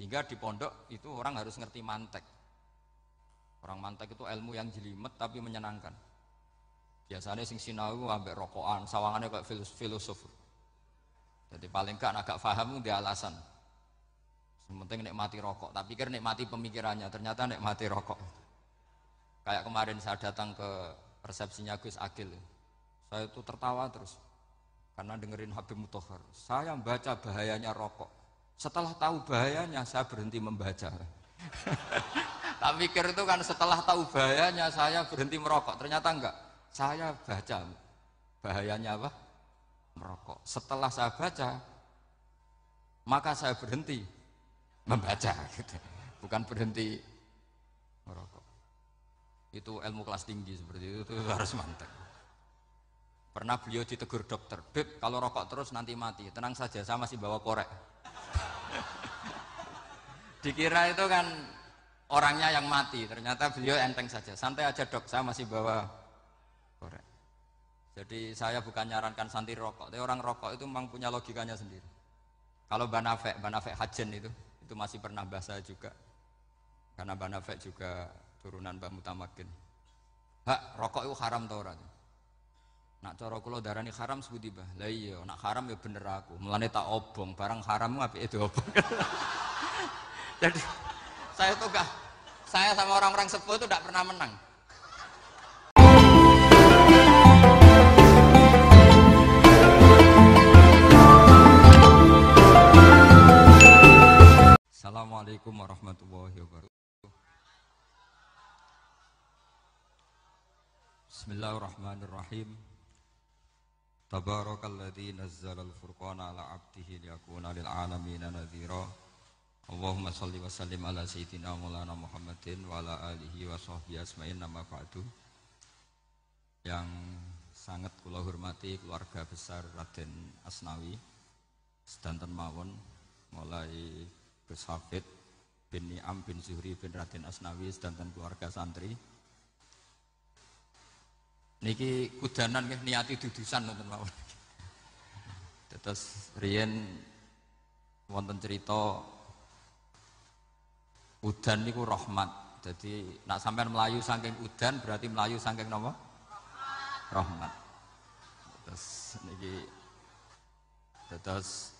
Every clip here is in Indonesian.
Sehingga di pondok itu orang harus ngerti mantek. Orang mantek itu ilmu yang jelimet tapi menyenangkan. Biasanya sing sinau ambek rokokan, sawangannya kayak filosof. Jadi paling gak agak paham dia alasan. Sementing nikmati rokok, tapi pikir nikmati pemikirannya, ternyata nikmati rokok. Kayak kemarin saya datang ke resepsinya Gus Agil. Saya itu tertawa terus karena dengerin Habib Muthohar. Saya membaca bahayanya rokok. Setelah tahu bahayanya saya berhenti membaca. Tak pikir itu kan setelah tahu bahayanya saya berhenti merokok. Ternyata enggak. Saya baca bahayanya apa? Merokok. Setelah saya baca, maka saya berhenti membaca. Bukan berhenti merokok. Itu ilmu kelas tinggi seperti itu harus mantap. Pernah beliau ditegur dokter, Beb, kalau rokok terus nanti mati. Tenang saja, saya masih bawa korek. Dikira itu kan orangnya yang mati, ternyata beliau enteng saja. Santai aja dok, saya masih bawa korek. Jadi saya bukan nyarankan santai rokok, tapi orang rokok itu memang punya logikanya sendiri. Kalau Banafek Hajen itu masih pernah bahasa juga. Karena Banafek juga turunan Mbah Mutamakin. Hak, rokok itu haram tau ora? Nak cara kula darani haram sebuti Mbah. Lah iya, nak haram ya bener aku. Mulane tak obong, barang haram apike diobong. Jadi saya tuh enggak, saya sama orang-orang sepuh itu tidak pernah menang. Assalamualaikum warahmatullahi wabarakatuh. Bismillahirrahmanirrahim. Tabarakalladzi nazzalal furqana ala 'abdihi liyakuna lil 'alamin nadhira. Allahumma shalli wa sallim ala sayyidina Maulana Muhammadin wa ala alihi wa sahbihi asma'in nama ba'du. Yang sangat kula hormati keluarga besar Raden Asnawi sedanten mawon mulai Gus Hafid bin Ni'am bin Zuhri bin Raden Asnawi sedanten keluarga santri. Niki kudanan nggih niati dudusan nonton mawon. Terus riyen wonten cerita udan niku rahmat. Jadi nak sampean melayu saking udan berarti melayu saking napa? Rahmat. Terus niki terus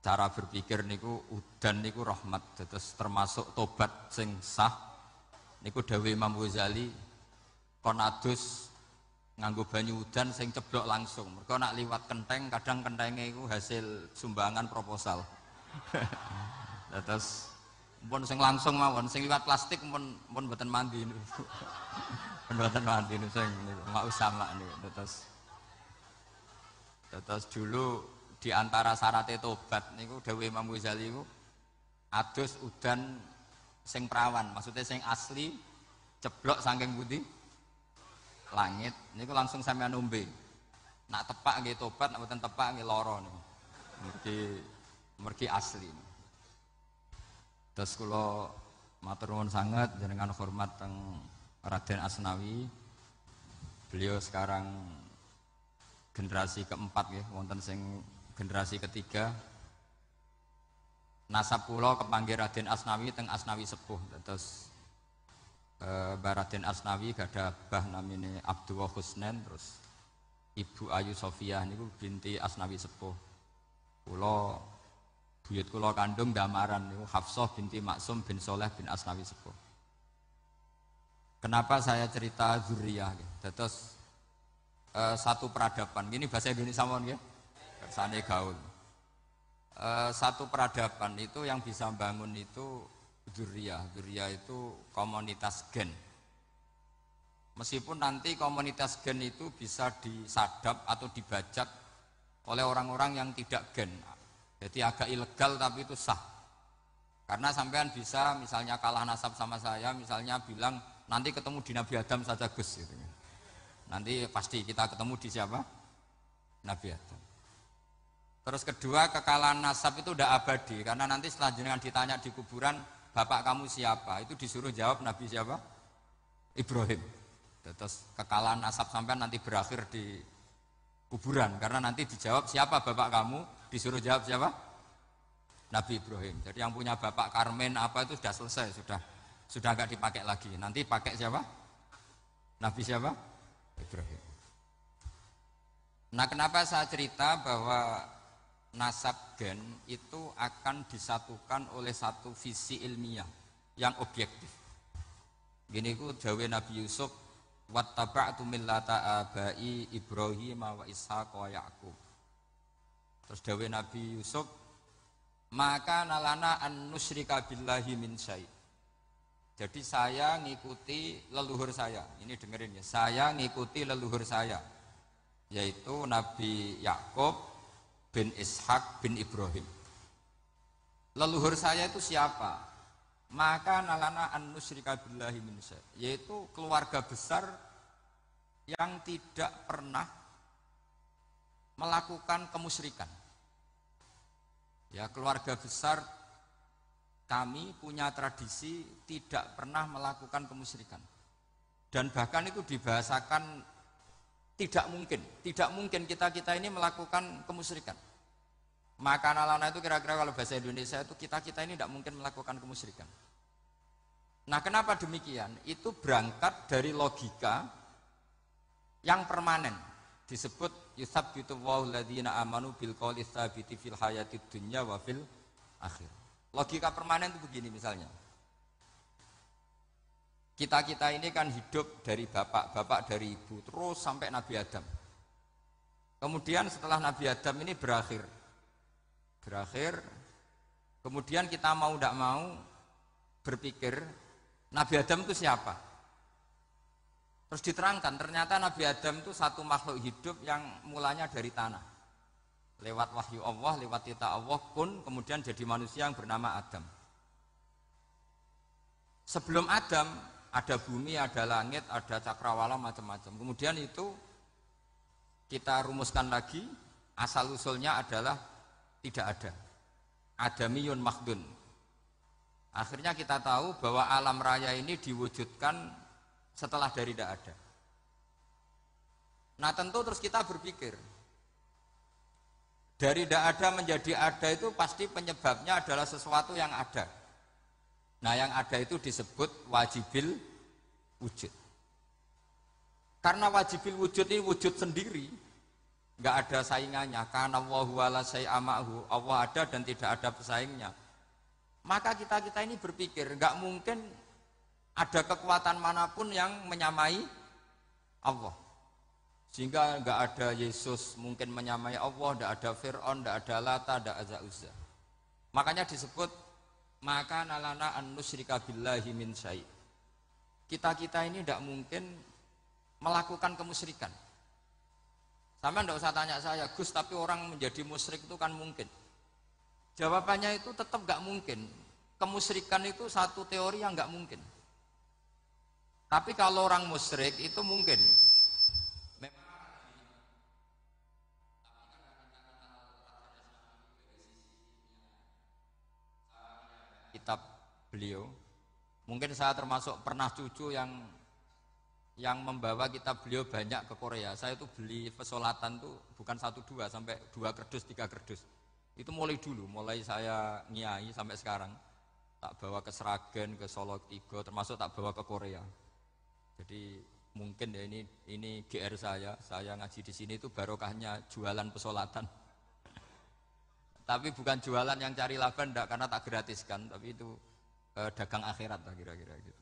cara berpikir niku udan niku rahmat. Terus termasuk tobat sing sah niku dawuh Imam Ghazali kon adus nganggo banyu udan sing ceblok langsung. Mergo nak liwat kenteng kadang kentenge iku hasil sumbangan proposal. Terus pun sing langsung mawon, sing liwat plastik pun mboten mandi niku. Mboten mandi niku sing mau sama niku. Terus dulu di antara syaratnya tobat niku dawuh Imam Ghazali niku adus udan sing prawan, maksudnya sing asli ceblok saking pundi? Langit niku langsung sampean ombe. Nak tepak nggih tobat, nak mboten tepak nggih lara niku. Mergi asli. Terus kula matur nuwun sanget jenengan hormat teng Raden Asnawi. Beliau sekarang generasi keempat nggih, wonten sing generasi ketiga. Nasab kula kepanggih Raden Asnawi teng Asnawi sepuh. Terus Raden Asnawi gadah bah namine Abdullah Husnen, terus Ibu Ayu Sofiyah niku binti Asnawi sepuh. Kula buyut kula kandung damaran niku Hafsah binti Maksum bin Soleh bin Asnawi sepuh. Kenapa saya cerita zuriyah gitu? Terus satu peradaban. Gini bahasa Indonesia mohon nggih. Kersane gaul. Satu peradaban itu yang bisa bangun itu zuriyah itu komunitas gen. Meskipun nanti komunitas gen itu bisa disadap atau dibajak oleh orang-orang yang tidak gen. Jadi agak ilegal tapi itu sah. Karena sampean bisa misalnya kalah nasab sama saya, misalnya bilang nanti ketemu di Nabi Adam saja Gus gitu. Nanti pasti kita ketemu di siapa? Nabi Adam. Terus kedua, kekalahan nasab itu udah abadi karena nanti setelah jenengan ditanya di kuburan bapak kamu siapa? Itu disuruh jawab Nabi siapa? Ibrahim. Terus kekalahan nasab sampean nanti berakhir di kuburan karena nanti dijawab siapa bapak kamu? Disuruh jawab siapa? Nabi Ibrahim. Jadi yang punya bapak Karmen apa itu sudah selesai, sudah nggak dipakai lagi. Nanti pakai siapa? Nabi siapa? Ibrahim. Nah, kenapa saya cerita bahwa nasab gen itu akan disatukan oleh satu visi ilmiah yang objektif. Gini ku dawe Nabi Yusuf, wattaba'tu millata abai Ibrahim wa Ishaq wa Yaqub. Terus dawe Nabi Yusuf, maka nalana an nusyrika billahi min syai'. Jadi saya ngikuti leluhur saya. Ini dengerin ya. Saya ngikuti leluhur saya, yaitu Nabi Yakub bin Ishak bin Ibrahim. Leluhur saya itu siapa? Maka nalana an nusyrika billahi min syai', yaitu keluarga besar yang tidak pernah melakukan kemusyrikan. Ya, keluarga besar kami punya tradisi tidak pernah melakukan kemusyrikan. Dan bahkan itu dibahasakan tidak mungkin kita ini melakukan kemusyrikan. Maka nalana itu kira-kira kalau bahasa Indonesia itu kita ini tidak mungkin melakukan kemusyrikan. Nah, kenapa demikian? Itu berangkat dari logika yang permanen. Disebut yusabbitu Allahu alladziina aamanu bil qouli tsabiti fil hayatid dunya wa fil akhir. Logika permanen itu begini misalnya. Kita ini kan hidup dari bapak dari ibu terus sampai Nabi Adam. Kemudian setelah Nabi Adam ini berakhir, kemudian kita mau tidak mau berpikir Nabi Adam itu siapa? Terus diterangkan ternyata Nabi Adam itu satu makhluk hidup yang mulanya dari tanah. Lewat wahyu Allah, lewat titah Allah pun kemudian jadi manusia yang bernama Adam. Sebelum Adam ada bumi, ada langit, ada cakrawala macam-macam. Kemudian itu kita rumuskan lagi, asal usulnya adalah tidak ada. Adamiyun makhdun. Akhirnya kita tahu bahwa alam raya ini diwujudkan setelah dari tidak ada. Nah, tentu terus kita berpikir dari tidak ada menjadi ada itu pasti penyebabnya adalah sesuatu yang ada. Nah, yang ada itu disebut wajibil wujud. Karena wajibil wujud ini wujud sendiri, nggak ada saingannya. Karena Allahu wala syai'amahu, Allah ada dan tidak ada pesaingnya. Maka kita ini berpikir nggak mungkin ada kekuatan manapun yang menyamai Allah. Sehingga nggak ada Yesus mungkin menyamai Allah, nggak ada Fir'aun, nggak ada Lata, nggak ada Uzza. Makanya disebut maka nalana an nusyrika billahi min syai'. Kita ini tidak mungkin melakukan kemusyrikan. Sama nggak usah tanya saya, Gus, tapi orang menjadi musyrik itu kan mungkin. Jawabannya itu tetap nggak mungkin. Kemusyrikan itu satu teori yang nggak mungkin. Tapi kalau orang musyrik itu mungkin. Kitab beliau, mungkin saya termasuk pernah cucu yang membawa kitab beliau banyak ke Korea. Saya itu beli pesolatan tuh bukan 1-2 sampai 2 kerdus 3 kerdus. Itu mulai dulu, mulai saya ngiai sampai sekarang tak bawa ke Sragen, ke Solo 3, termasuk tak bawa ke Korea. Jadi mungkin ya ini GR saya ngaji di sini itu barokahnya jualan pesolatan. Tapi bukan jualan yang cari laba enggak, karena tak gratiskan, tapi itu dagang akhirat lah kira-kira gitu.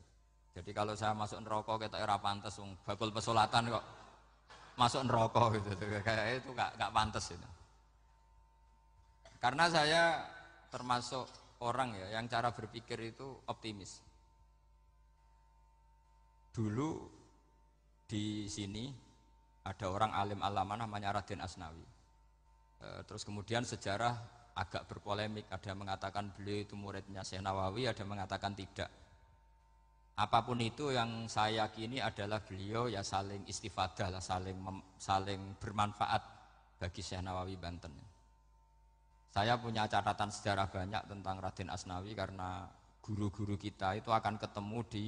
Jadi kalau saya masuk neraka kita era pantas bakul pesolatan kok masuk neraka gitu. Kayak itu enggak pantas itu. Karena saya termasuk orang ya yang cara berpikir itu optimis. Dulu di sini ada orang alim alama namanya Raden Asnawi. Terus kemudian sejarah agak berpolemik, ada yang mengatakan beliau itu muridnya Syekh Nawawi, ada yang mengatakan tidak. Apapun itu yang saya yakini adalah beliau ya saling istifadah lah, saling bermanfaat bagi Syekh Nawawi Banten. Saya punya catatan sejarah banyak tentang Raden Asnawi karena guru-guru kita itu akan ketemu di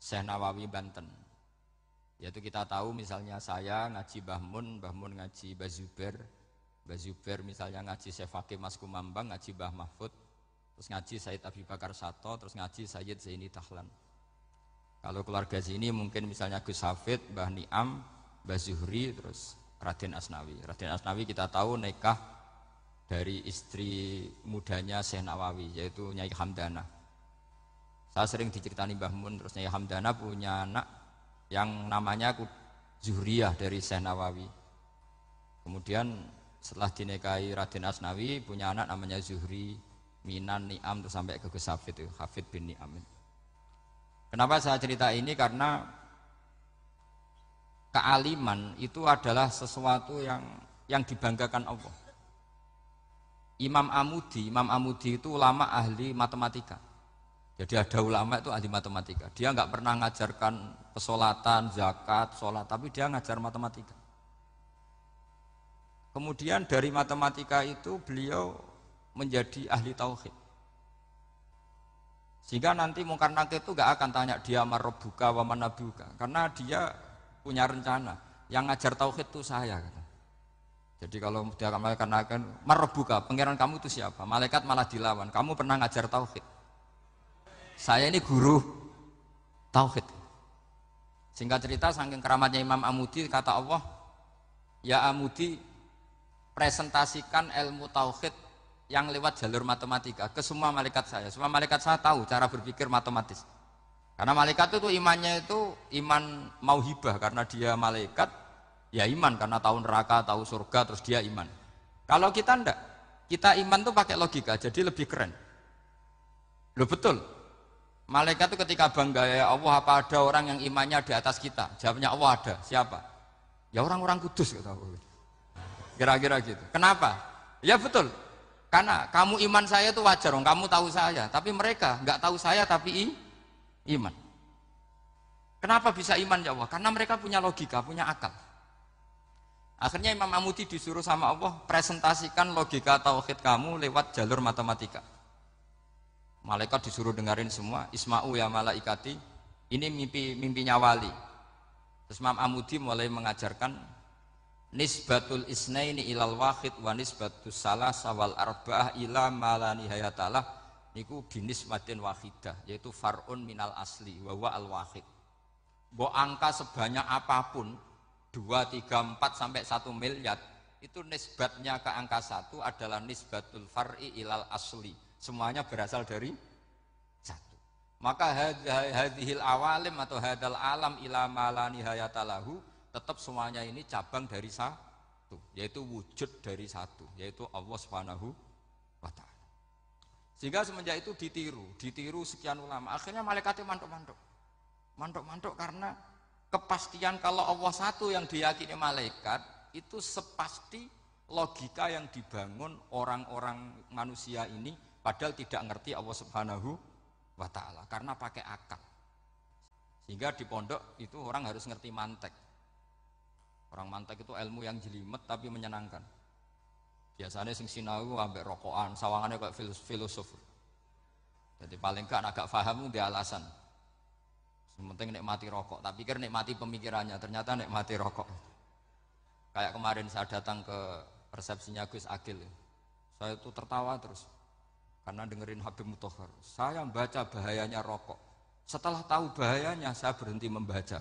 Syekh Nawawi Banten. Yaitu kita tahu misalnya saya ngaji Mbah Mun ngaji Mbah Zubair, Mbah Zubair misalnya ngaji Syekh Fakih Mas Kumambang, ngaji Mbah Mahfud, terus ngaji Said Abi Bakar Sato, terus ngaji Sayyid Zaini Dahlan. Kalau keluarga sini mungkin misalnya Gus Hafid, Mbah Niam, Mbah Zuhri, terus Raden Asnawi. Raden Asnawi kita tahu nikah dari istri mudanya Syekh Nawawi, yaitu Nyai Hamdana. Saya sering diceritani Mbah Mun, terus Nyai Hamdana punya anak yang namanya Zuhriyah dari Syekh Nawawi. Kemudian setelah dinikahi Raden Asnawi, punya anak namanya Zuhri, Minan, Niam, terus sampai ke Gus Hafid, Hafid bin Niam. Kenapa saya cerita ini? Karena kealiman itu adalah sesuatu yang dibanggakan Allah. Imam Amudi itu ulama ahli matematika. Jadi ada ulama itu ahli matematika. Dia nggak pernah ngajarkan pesolatan, zakat, sholat, tapi dia ngajar matematika. Kemudian dari matematika itu beliau menjadi ahli tauhid. Sehingga nanti Mungkar Nakir itu nggak akan tanya dia marrobuka wa manabuka, karena dia punya rencana. Yang ngajar tauhid itu saya. Jadi kalau dia malaikat akan marrobuka, pangeran kamu itu siapa? Malaikat malah dilawan. Kamu pernah ngajar tauhid? Saya ini guru tauhid. Singkat cerita, saking keramatnya Imam Amudi, kata Allah, ya Amudi, presentasikan ilmu tauhid yang lewat jalur matematika ke semua malaikat saya. Semua malaikat saya tahu cara berpikir matematis. Karena malaikat itu imannya itu iman mauhibah, karena dia malaikat, ya iman karena tahu neraka, tahu surga, terus dia iman. Kalau kita enggak, kita iman tuh pakai logika, jadi lebih keren. Loh betul. Malaikat itu ketika bangga, ya Allah, apa ada orang yang imannya di atas kita? Jawabnya Allah ada. Siapa? Ya orang-orang kudus, kata Allah. Kira-kira gitu. Kenapa? Ya betul. Karena kamu iman saya itu wajar, kamu tahu saya, tapi mereka nggak tahu saya tapi iman. Kenapa bisa iman ya Allah? Karena mereka punya logika, punya akal. Akhirnya Imam Amudi disuruh sama Allah presentasikan logika tauhid kamu lewat jalur matematika. Malaikat disuruh dengerin semua, Isma'u ya malaikati, ini mimpinya wali. Terus Imam Amudi mulai mengajarkan nisbatul isnaini ilal wahid wa nisbatus salasa wal arba'ah ila ma la nihayatalah niku binisbatin wahidah, yaitu far'un minal asli wa huwa al wahid. Mbok angka sebanyak apapun 2, 3, 4 sampai 1 miliar itu nisbatnya ke angka 1 adalah nisbatul far'i ilal asli. Semuanya berasal dari 1. Maka hadhil awalim atau hadal alam ila ma la nihayatalahu, tetap semuanya ini cabang dari 1, yaitu wujud dari 1, yaitu Allah Subhanahu wa ta'ala. Sehingga semenjak itu ditiru sekian ulama. Akhirnya malaikatnya mantuk karena kepastian kalau Allah 1 yang diyakini malaikat itu sepasti logika yang dibangun orang-orang manusia ini, padahal tidak ngerti Allah Subhanahu wa ta'ala karena pakai akal. Sehingga di pondok itu orang harus ngerti mantek. Orang mantek itu ilmu yang jelimet tapi menyenangkan. Biasanya sing sinau ambek rokokan, sawangannya kayak filosof. Jadi paling gak agak paham dia alasan. Sementing nikmati rokok, tapi pikir nikmati pemikirannya, ternyata nikmati rokok. Kayak kemarin saya datang ke resepsinya Gus Agil, saya itu tertawa terus karena dengerin Habib Mutahar. Saya membaca bahayanya rokok. Setelah tahu bahayanya, saya berhenti membaca.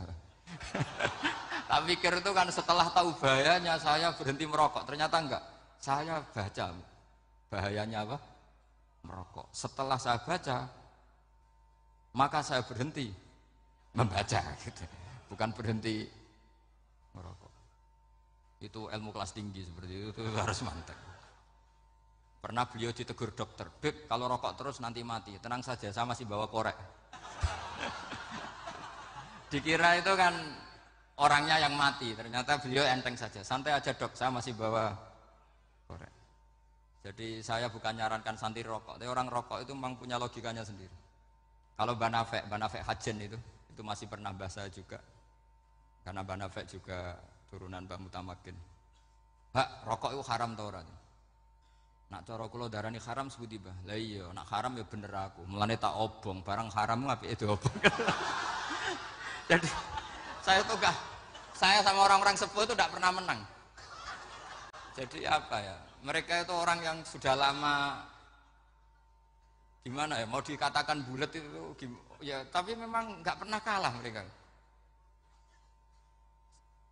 Tak pikir itu kan setelah tahu bahayanya saya berhenti merokok. Ternyata enggak. Saya baca bahayanya apa? Merokok. Setelah saya baca, maka saya berhenti membaca. Gitu. Bukan berhenti merokok. Itu ilmu kelas tinggi seperti itu harus mantap. Pernah beliau ditegur dokter, Beb, kalau rokok terus nanti mati. Tenang saja, saya masih bawa korek. Dikira itu kan orangnya yang mati, ternyata beliau enteng saja. Santai aja dok, saya masih bawa korek. Jadi saya bukan nyarankan santai rokok, tapi orang rokok itu memang punya logikanya sendiri. Kalau Banafek Hajen itu masih pernah bahasa juga. Karena Banafek juga turunan Mbah Mutamakin. Mbak, rokok itu haram tau ora? Nak cara kula darani haram sebuti Mbah. Lah iya, nak haram ya bener aku. Mulane tak obong, barang haram apike diobong. Jadi saya sama orang-orang sepuh itu tidak pernah menang. Jadi apa ya? Mereka itu orang yang sudah lama gimana ya? Mau dikatakan bulat itu ya, tapi memang nggak pernah kalah mereka.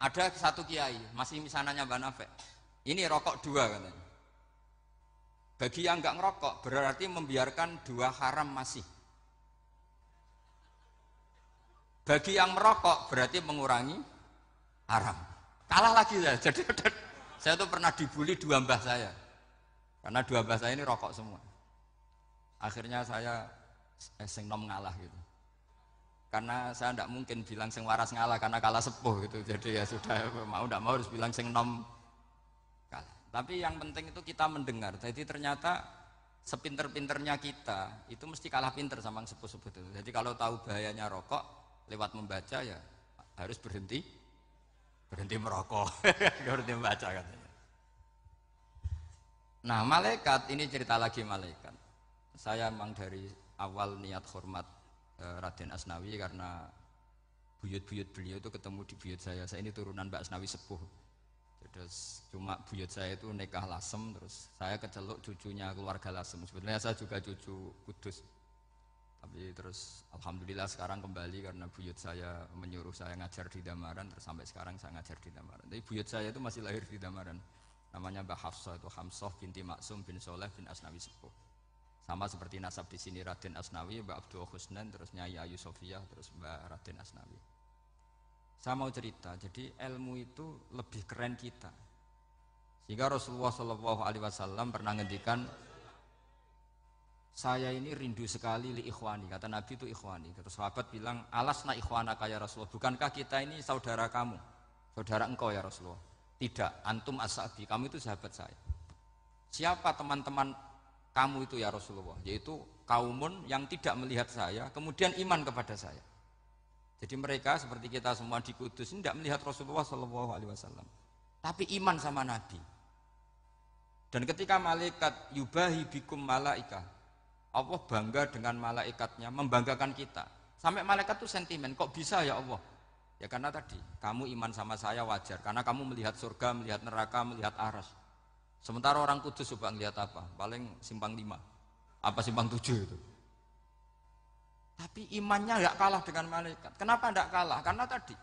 Ada satu kiai, masih misananya Mbak Nafek. Ini rokok 2 katanya. Bagi yang nggak ngerokok berarti membiarkan 2 haram masih. Bagi yang merokok berarti mengurangi haram. Kalah lagi ya. Jadi saya tuh pernah dibully 2 mbah saya. Karena 2 mbah saya ini rokok semua. Akhirnya saya sing nom ngalah gitu. Karena saya tidak mungkin bilang sing waras ngalah karena kalah sepuh gitu. Jadi ya sudah, mau tidak mau harus bilang sing nom kalah. Tapi yang penting itu kita mendengar. Jadi ternyata sepinter-pinternya kita itu mesti kalah pinter sama yang sepuh-sepuh itu. Jadi kalau tahu bahayanya rokok lewat membaca ya harus berhenti merokok. Berhenti membaca katanya. Nah, malaikat ini cerita lagi malaikat. Saya memang dari awal niat hormat Raden Asnawi karena buyut-buyut beliau itu ketemu di buyut saya. Saya ini turunan Mbak Asnawi sepuh. Terus cuma buyut saya itu nikah Lasem, terus saya keceluk cucunya keluarga Lasem. Sebenarnya saya juga cucu Kudus. Tapi terus alhamdulillah sekarang kembali karena buyut saya menyuruh saya ngajar di Damaran, terus sampai sekarang saya ngajar di Damaran. Tapi buyut saya itu masih lahir di Damaran. Namanya Mbak Hafsah, itu Hamsah binti Maksum bin Soleh bin Asnawi sepuh. Sama seperti nasab di sini Raden Asnawi, Mbak Abdul Husnan, terus Nyai Ayu Sofiyah, terus Mbak Raden Asnawi. Saya mau cerita, jadi ilmu itu lebih keren kita. Sehingga Rasulullah SAW pernah ngendikan, saya ini rindu sekali li ikhwani, kata Nabi itu ikhwani. Kata sahabat bilang, alasna ikhwanaka ya Rasulullah, bukankah kita ini saudara kamu, saudara engkau ya Rasulullah? Tidak, antum ashabi, kamu itu sahabat saya. Siapa teman-teman kamu itu ya Rasulullah? Yaitu kaumun yang tidak melihat saya, kemudian iman kepada saya. Jadi mereka seperti kita semua di Kudus ini tidak melihat Rasulullah SAW, tapi iman sama Nabi. Dan ketika malaikat yubahi bikum malaika, Allah bangga dengan malaikatnya, membanggakan kita. Sampai malaikat itu sentimen, kok bisa ya Allah? Ya karena tadi, kamu iman sama saya wajar, karena kamu melihat surga, melihat neraka, melihat aras. Sementara orang Kudus coba ngelihat apa? Paling simpang 5, apa simpang 7 itu. Tapi imannya enggak kalah dengan malaikat. Kenapa enggak kalah? Karena tadi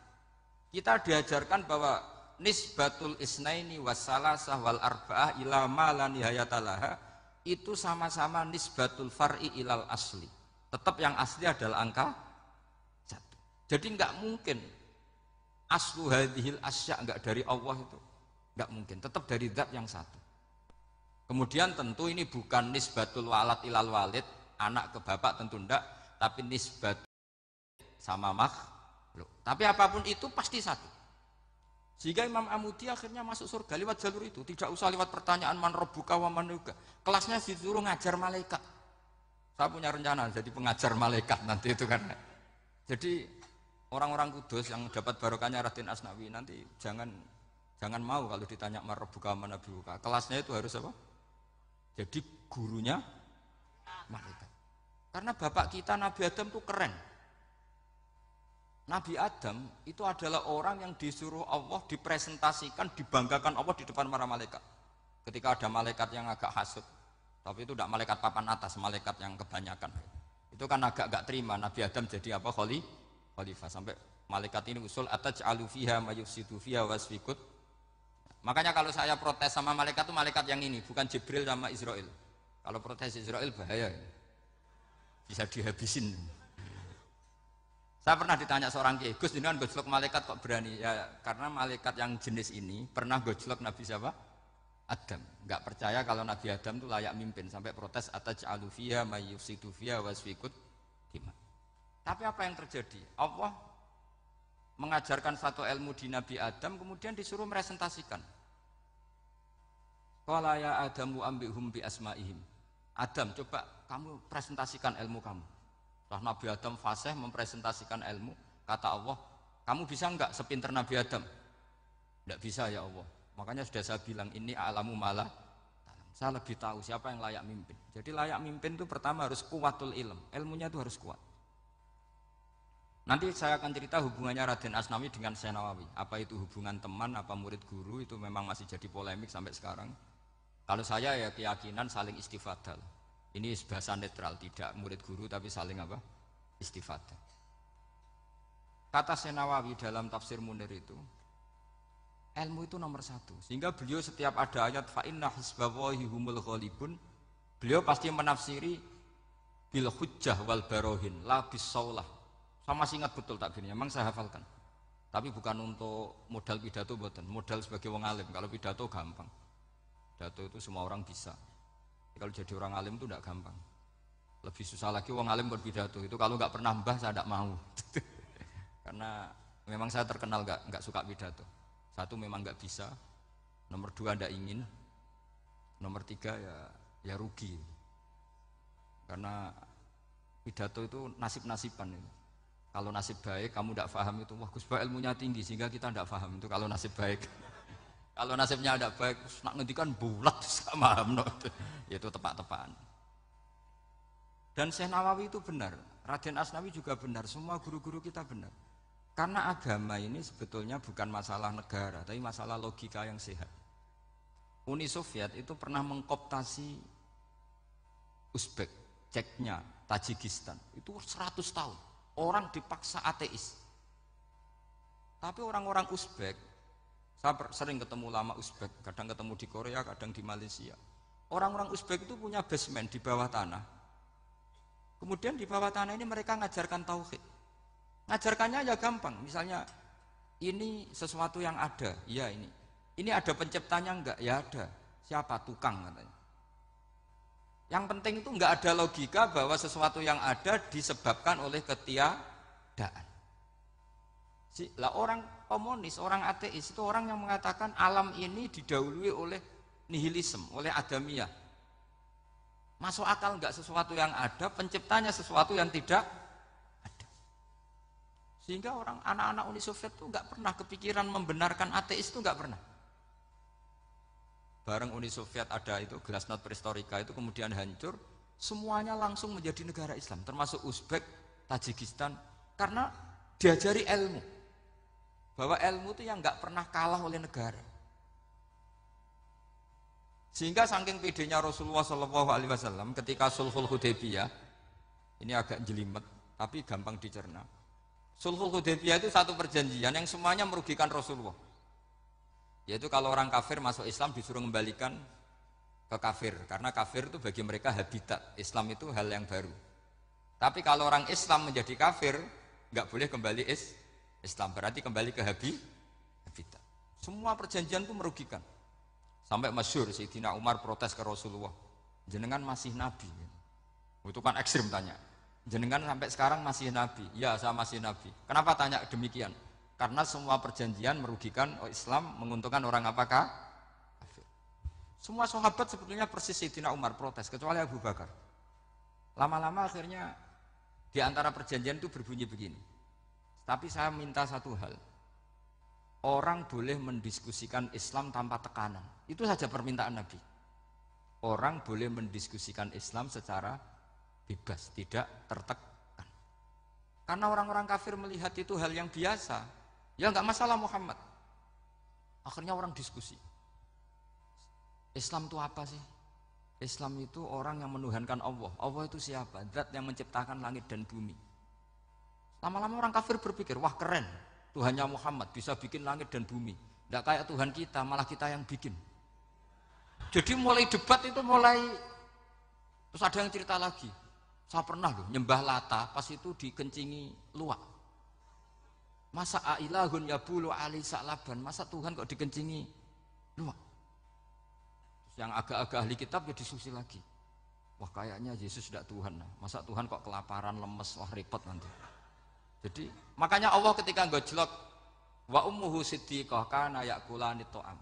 kita diajarkan bahwa nisbatul isnaini wassalasah wal arba'ah ila ma la nihayatalaha itu sama-sama nisbatul far'i ilal asli. Tetap yang asli adalah angka 1. Jadi enggak mungkin aslu hadhil asya enggak dari Allah itu. Enggak mungkin, tetap dari zat yang satu. Kemudian tentu ini bukan nisbatul walad ilal walid, anak ke bapak tentu enggak, tapi nisbat sama makhluk. Tapi apapun itu pasti satu. Sehingga Imam Amudi akhirnya masuk surga lewat jalur itu, tidak usah lewat pertanyaan man rabbuka wa man nuka. Kelasnya disuruh ngajar malaikat. Saya punya rencana jadi pengajar malaikat nanti itu kan. Jadi orang-orang Kudus yang dapat barokahnya Raden Asnawi nanti jangan mau kalau ditanya man rabbuka wa man nuka. Kelasnya itu harus apa? Jadi gurunya malaikat. Karena bapak kita Nabi Adam itu keren. Nabi Adam itu adalah orang yang disuruh Allah dipresentasikan, dibanggakan Allah di depan para malaikat. Ketika ada malaikat yang agak hasut, tapi itu tidak malaikat papan atas, malaikat yang kebanyakan. Itu kan agak gak terima Nabi Adam jadi apa? Khalifah. Sampai malaikat ini usul ataj'alu fiha mayufsidu fiha wasfikut. Makanya kalau saya protes sama malaikat itu malaikat yang ini, bukan Jibril sama Israel. Kalau protes Israel bahaya. Bisa dihabisin. Saya pernah ditanya seorang kiai, Gus jenengan gojlok malaikat kok berani? Ya karena malaikat yang jenis ini pernah gojlok Nabi siapa? Adam. Enggak percaya kalau Nabi Adam itu layak mimpin sampai protes ataj'alu fiha may yufsidu fiha wasfikut dima. Tapi apa yang terjadi? Allah mengajarkan satu ilmu di Nabi Adam kemudian disuruh meresentasikan. Qala ya Adamu ambihum bi asmaihim. Adam, coba kamu presentasikan ilmu kamu. Setelah Nabi Adam fasih mempresentasikan ilmu, kata Allah, kamu bisa enggak sepinter Nabi Adam? Enggak bisa ya Allah. Makanya sudah saya bilang ini a'lamu malah. Saya lebih tahu siapa yang layak mimpin. Jadi layak mimpin itu pertama harus kuwatul ilm. Ilmunya itu harus kuat. Nanti saya akan cerita hubungannya Raden Asnawi dengan Syekh Nawawi. Apa itu hubungan teman, apa murid guru, itu memang masih jadi polemik sampai sekarang. Kalau saya ya keyakinan saling istifadah. Ini bahasa netral, tidak murid guru tapi saling apa? Istifadah. Kata Syekh Nawawi dalam tafsir Munir itu, ilmu itu nomor satu. Sehingga beliau setiap ada ayat fa inna hizballahi humul ghalibun, beliau pasti menafsiri bil hujjah wal barohin la bisaulah. Saya masih ingat betul takbirnya, memang saya hafalkan. Tapi bukan untuk modal pidato, bukan modal sebagai wong alim. Kalau pidato gampang, pidato itu semua orang bisa. Kalau jadi orang alim itu tidak gampang. Lebih susah lagi wong alim berpidato itu, kalau nggak pernah mbah saya tidak mau. Karena memang saya terkenal nggak suka pidato. Satu memang nggak bisa, nomor dua tidak ingin, nomor tiga ya rugi. Karena pidato itu nasib-nasiban itu. Kalau nasib baik kamu tidak paham itu, wah Gus Ba ilmunya tinggi sehingga kita tidak paham itu kalau nasib baik. Kalau nasibnya tidak baik, nak ngendikan bulat sama paham, itu tepat-tepatan. Dan Syekh Nawawi itu benar, Raden Asnawi juga benar, semua guru-guru kita benar. Karena agama ini sebetulnya bukan masalah negara, tapi masalah logika yang sehat. Uni Soviet itu pernah mengkooptasi Uzbek, Ceknya, Tajikistan, itu 100 tahun. Orang dipaksa ateis. Tapi orang-orang Uzbek, saya sering ketemu ulama Uzbek, kadang ketemu di Korea, kadang di Malaysia. Orang-orang Uzbek itu punya basement di bawah tanah. Kemudian di bawah tanah ini mereka ngajarkan tauhid. Ngajarkannya ya gampang, misalnya ini sesuatu yang ada, ya ini. Ini ada penciptanya enggak? Ya ada. Siapa? Tukang katanya. Yang penting itu enggak ada logika bahwa sesuatu yang ada disebabkan oleh ketiadaan. Lah orang komunis, orang ateis itu orang yang mengatakan alam ini didahului oleh nihilisme, oleh adamiyah. Masuk akal enggak sesuatu yang ada, penciptanya sesuatu yang tidak ada. Sehingga orang anak-anak Uni Soviet itu enggak pernah kepikiran membenarkan ateis, itu enggak pernah. Bareng Uni Soviet ada itu Glasnost Perestroika itu kemudian hancur, semuanya langsung menjadi negara Islam, termasuk Uzbek, Tajikistan, karena diajari ilmu, bahwa ilmu itu yang nggak pernah kalah oleh negara. Sehingga saking pedenya Rasulullah SAW ketika Sulhul Hudaybiyah, ini agak jelimet tapi gampang dicerna. Sulhul Hudaybiyah itu satu perjanjian yang semuanya merugikan Rasulullah. Yaitu kalau orang kafir masuk Islam disuruh kembalikan ke kafir, karena kafir itu bagi mereka habitat, Islam itu hal yang baru. Tapi kalau orang Islam menjadi kafir, nggak boleh kembali Islam, berarti kembali ke habitat. Semua perjanjian itu merugikan. Sampai masyhur Sayyidina Umar protes ke Rasulullah, jenengan masih nabi. Itu kan ekstrim tanya. Jenengan sampai sekarang masih nabi? Ya, saya masih nabi. Kenapa tanya demikian? Karena semua perjanjian merugikan Islam, menguntungkan orang apakah? Kafir. Semua sahabat sebetulnya persis Sayyidina Umar protes, kecuali Abu Bakar. Lama-lama akhirnya di antara perjanjian itu berbunyi begini. Tapi saya minta satu hal. Orang boleh mendiskusikan Islam tanpa tekanan. Itu saja permintaan Nabi. Orang boleh mendiskusikan Islam secara bebas, tidak tertekan. Karena orang-orang kafir melihat itu hal yang biasa. Ya enggak masalah Muhammad. Akhirnya orang diskusi. Islam itu apa sih? Islam itu orang yang menuhankan Allah. Allah itu siapa? Zat yang menciptakan langit dan bumi. Lama-lama orang kafir berpikir, wah keren. Tuhannya Muhammad bisa bikin langit dan bumi. Enggak kayak Tuhan kita, malah kita yang bikin. Jadi mulai debat itu terus ada yang cerita lagi. Saya pernah loh nyembah Lata, pas itu dikencingi luwak. Masa ilahun yabulu ali sa'laban, masa Tuhan kok dikencingi luwak? Terus yang agak-agak ahli kitab ya diskusi lagi. Wah kayaknya Yesus tidak Tuhan. Masa Tuhan kok kelaparan, lemes, wah repot nanti. Jadi makanya Allah ketika ngejlok wa ummuhu siddiqah kana yakulani ta'am.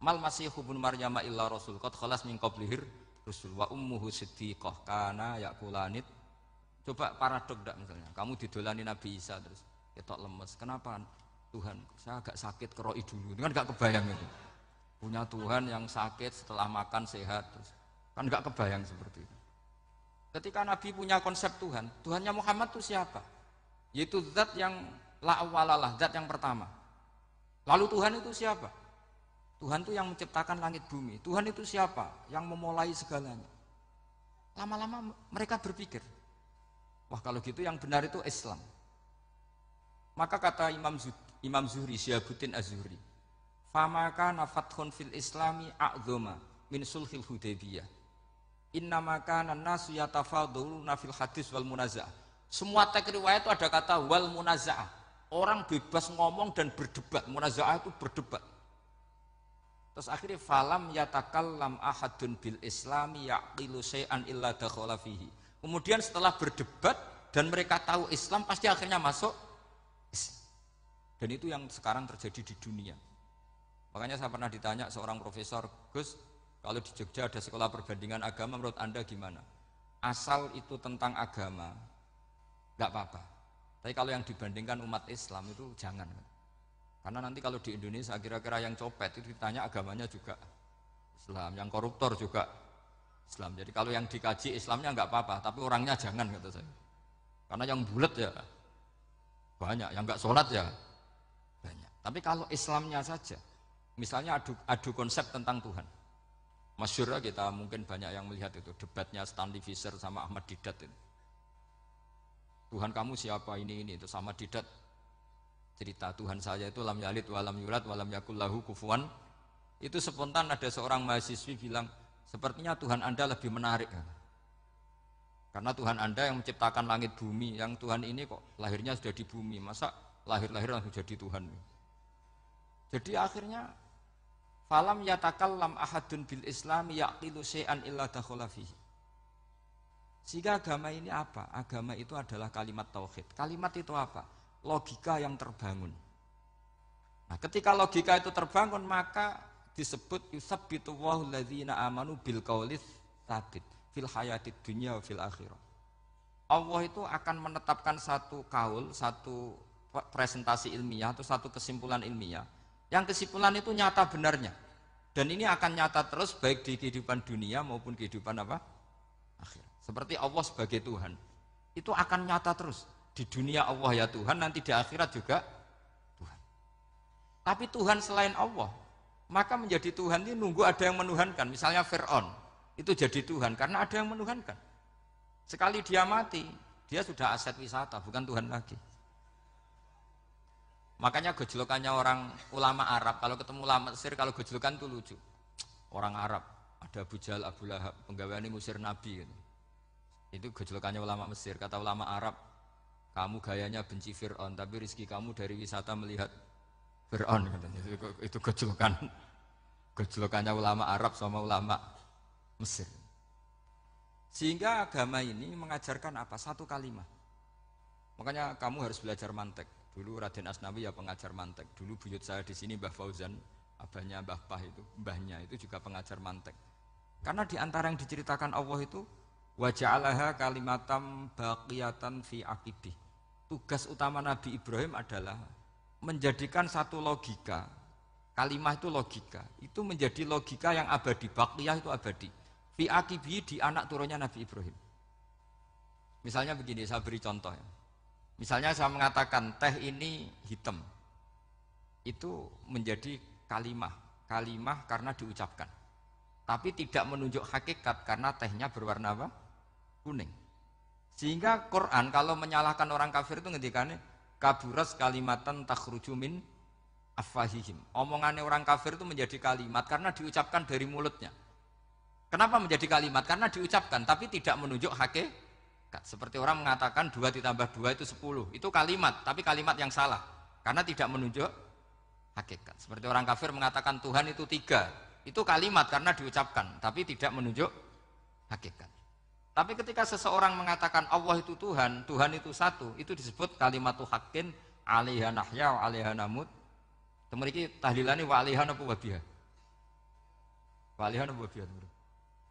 Mal masihu ibnu Maryam illa rasul qad khalas min qablihir rusul wa ummuhu siddiqah kana yakulani. Coba paradok ndak misalnya, kamu didolani Nabi Isa terus ketok lemes. Kenapa Tuhan? Saya agak sakit keroi dulu. Itu kan gak kebayang itu. Punya Tuhan yang sakit setelah makan sehat terus. Kan gak kebayang seperti itu. Ketika Nabi punya konsep Tuhan, Tuhannya Muhammad itu siapa? Yaitu zat yang la awalalah, zat yang pertama. Lalu Tuhan itu siapa? Tuhan itu yang menciptakan langit bumi. Tuhan itu siapa? Yang memulai segalanya. Lama-lama mereka berpikir, wah kalau gitu yang benar itu Islam. Maka kata Imam Zuhri, Syihabuddin Az-Zuhri, famaka nafathun fil islami a'zoma min sulhil hudaybiyah. Innama kana an-nasu yatafadhaluna fil hadis wal munaza'ah. Semua teks riwayat itu ada kata wal munaza'ah. Orang bebas ngomong dan berdebat. Munaza'ah itu berdebat. Terus akhirnya falam yatakallam ahadun bil islami yaqilu syai'an illa dakhala fihi. Kemudian setelah berdebat dan mereka tahu Islam, pasti akhirnya masuk Islam. Dan itu yang sekarang terjadi di dunia. Makanya saya pernah ditanya seorang profesor, Gus, kalau di Jogja ada sekolah perbandingan agama, menurut Anda gimana? Asal itu tentang agama, enggak apa-apa. Tapi kalau yang dibandingkan umat Islam itu jangan. Karena nanti kalau di Indonesia kira-kira yang copet itu ditanya agamanya juga Islam, yang koruptor juga Islam. Jadi kalau yang dikaji Islamnya enggak apa-apa, tapi orangnya jangan, kata saya. Karena yang bulat ya banyak, yang enggak sholat ya banyak. Tapi kalau Islamnya saja, misalnya adu konsep tentang Tuhan. Masyhur kita mungkin banyak yang melihat itu debatnya Stanley Fischer sama Ahmad Didat itu. Tuhan kamu siapa ini itu sama Didat cerita Tuhan saya itu lam yalid walam yulad walam yakul lahu kufuwan. Itu spontan ada seorang mahasiswi bilang, sepertinya Tuhan Anda lebih menarik. Karena Tuhan Anda yang menciptakan langit bumi, yang Tuhan ini kok lahirnya sudah di bumi, masa lahir-lahir langsung jadi Tuhan. Jadi akhirnya falam yatakallam ahadun bil islami yaqilu syai'an illa dakhala fihi. Sehingga agama ini apa? Agama itu adalah kalimat tauhid. Kalimat itu apa? Logika yang terbangun. Nah, ketika logika itu terbangun, maka disebut yusabbitu Allahu alladzina amanu bil qaulis tsabit fil hayatid dunya wa fil akhirah. Allah itu akan menetapkan satu kaul, satu presentasi ilmiah atau satu kesimpulan ilmiah. Yang kesimpulan itu nyata benarnya. Dan ini akan nyata terus baik di kehidupan dunia maupun kehidupan apa? Akhir. Seperti Allah sebagai Tuhan. Itu akan nyata terus. Di dunia Allah ya Tuhan, nanti di akhirat juga Tuhan. Tapi Tuhan selain Allah, maka menjadi Tuhan ini nunggu ada yang menuhankan. Misalnya Fir'aun, itu jadi Tuhan karena ada yang menuhankan. Sekali dia mati, dia sudah aset wisata, bukan Tuhan lagi. Makanya gejolokannya orang ulama Arab, kalau ketemu ulama Mesir, kalau gejolokan itu lucu. Orang Arab, ada Abu Jahal, Abu Lahab, penggaweane musir Nabi. Itu gejolokannya ulama Mesir. Kata ulama Arab, kamu gayanya benci Fir'aun, tapi rezeki kamu dari wisata melihat Fir'aun. Itu gejolokannya ulama Arab sama ulama Mesir. Sehingga agama ini mengajarkan apa? Satu kalimat. Makanya kamu harus belajar mantek. Dulu Raden Asnawi ya pengajar mantek. Dulu buyut saya di sini Mbah Fauzan, abahnya Mbah Pah itu, mbahnya itu juga pengajar mantek. Karena di antara yang diceritakan Allah itu wa ja'alaha kalimatam baqiyatan fi aqibih. Tugas utama Nabi Ibrahim adalah menjadikan satu logika. Kalimah itu logika. Itu menjadi logika yang abadi, baqiyah itu abadi. Fi aqibih di anak turunnya Nabi Ibrahim. Misalnya begini, saya beri contoh ya. Misalnya saya mengatakan teh ini hitam, itu menjadi kalimah karena diucapkan, tapi tidak menunjuk hakikat karena tehnya berwarna apa? Kuning. Sehingga Quran kalau menyalahkan orang kafir itu ngendikannya kaburas kalimatan takhruju min afwahihim. Omongannya orang kafir itu menjadi kalimat karena diucapkan dari mulutnya. Kenapa menjadi kalimat? Karena diucapkan tapi tidak menunjuk hakikat. Seperti orang mengatakan 2 ditambah 2 itu 10. Itu kalimat, tapi kalimat yang salah. Karena tidak menunjuk hakikat. Seperti orang kafir mengatakan Tuhan itu 3. Itu kalimat karena diucapkan, tapi tidak menunjuk hakikat. Tapi ketika seseorang mengatakan Allah itu Tuhan, Tuhan itu satu, itu disebut kalimatu haqqin 'alaiha nahya wa 'alaiha namut. Temeriki tahlilane wa 'alaiha napa wa biha. Wa 'alaiha napa wa biha.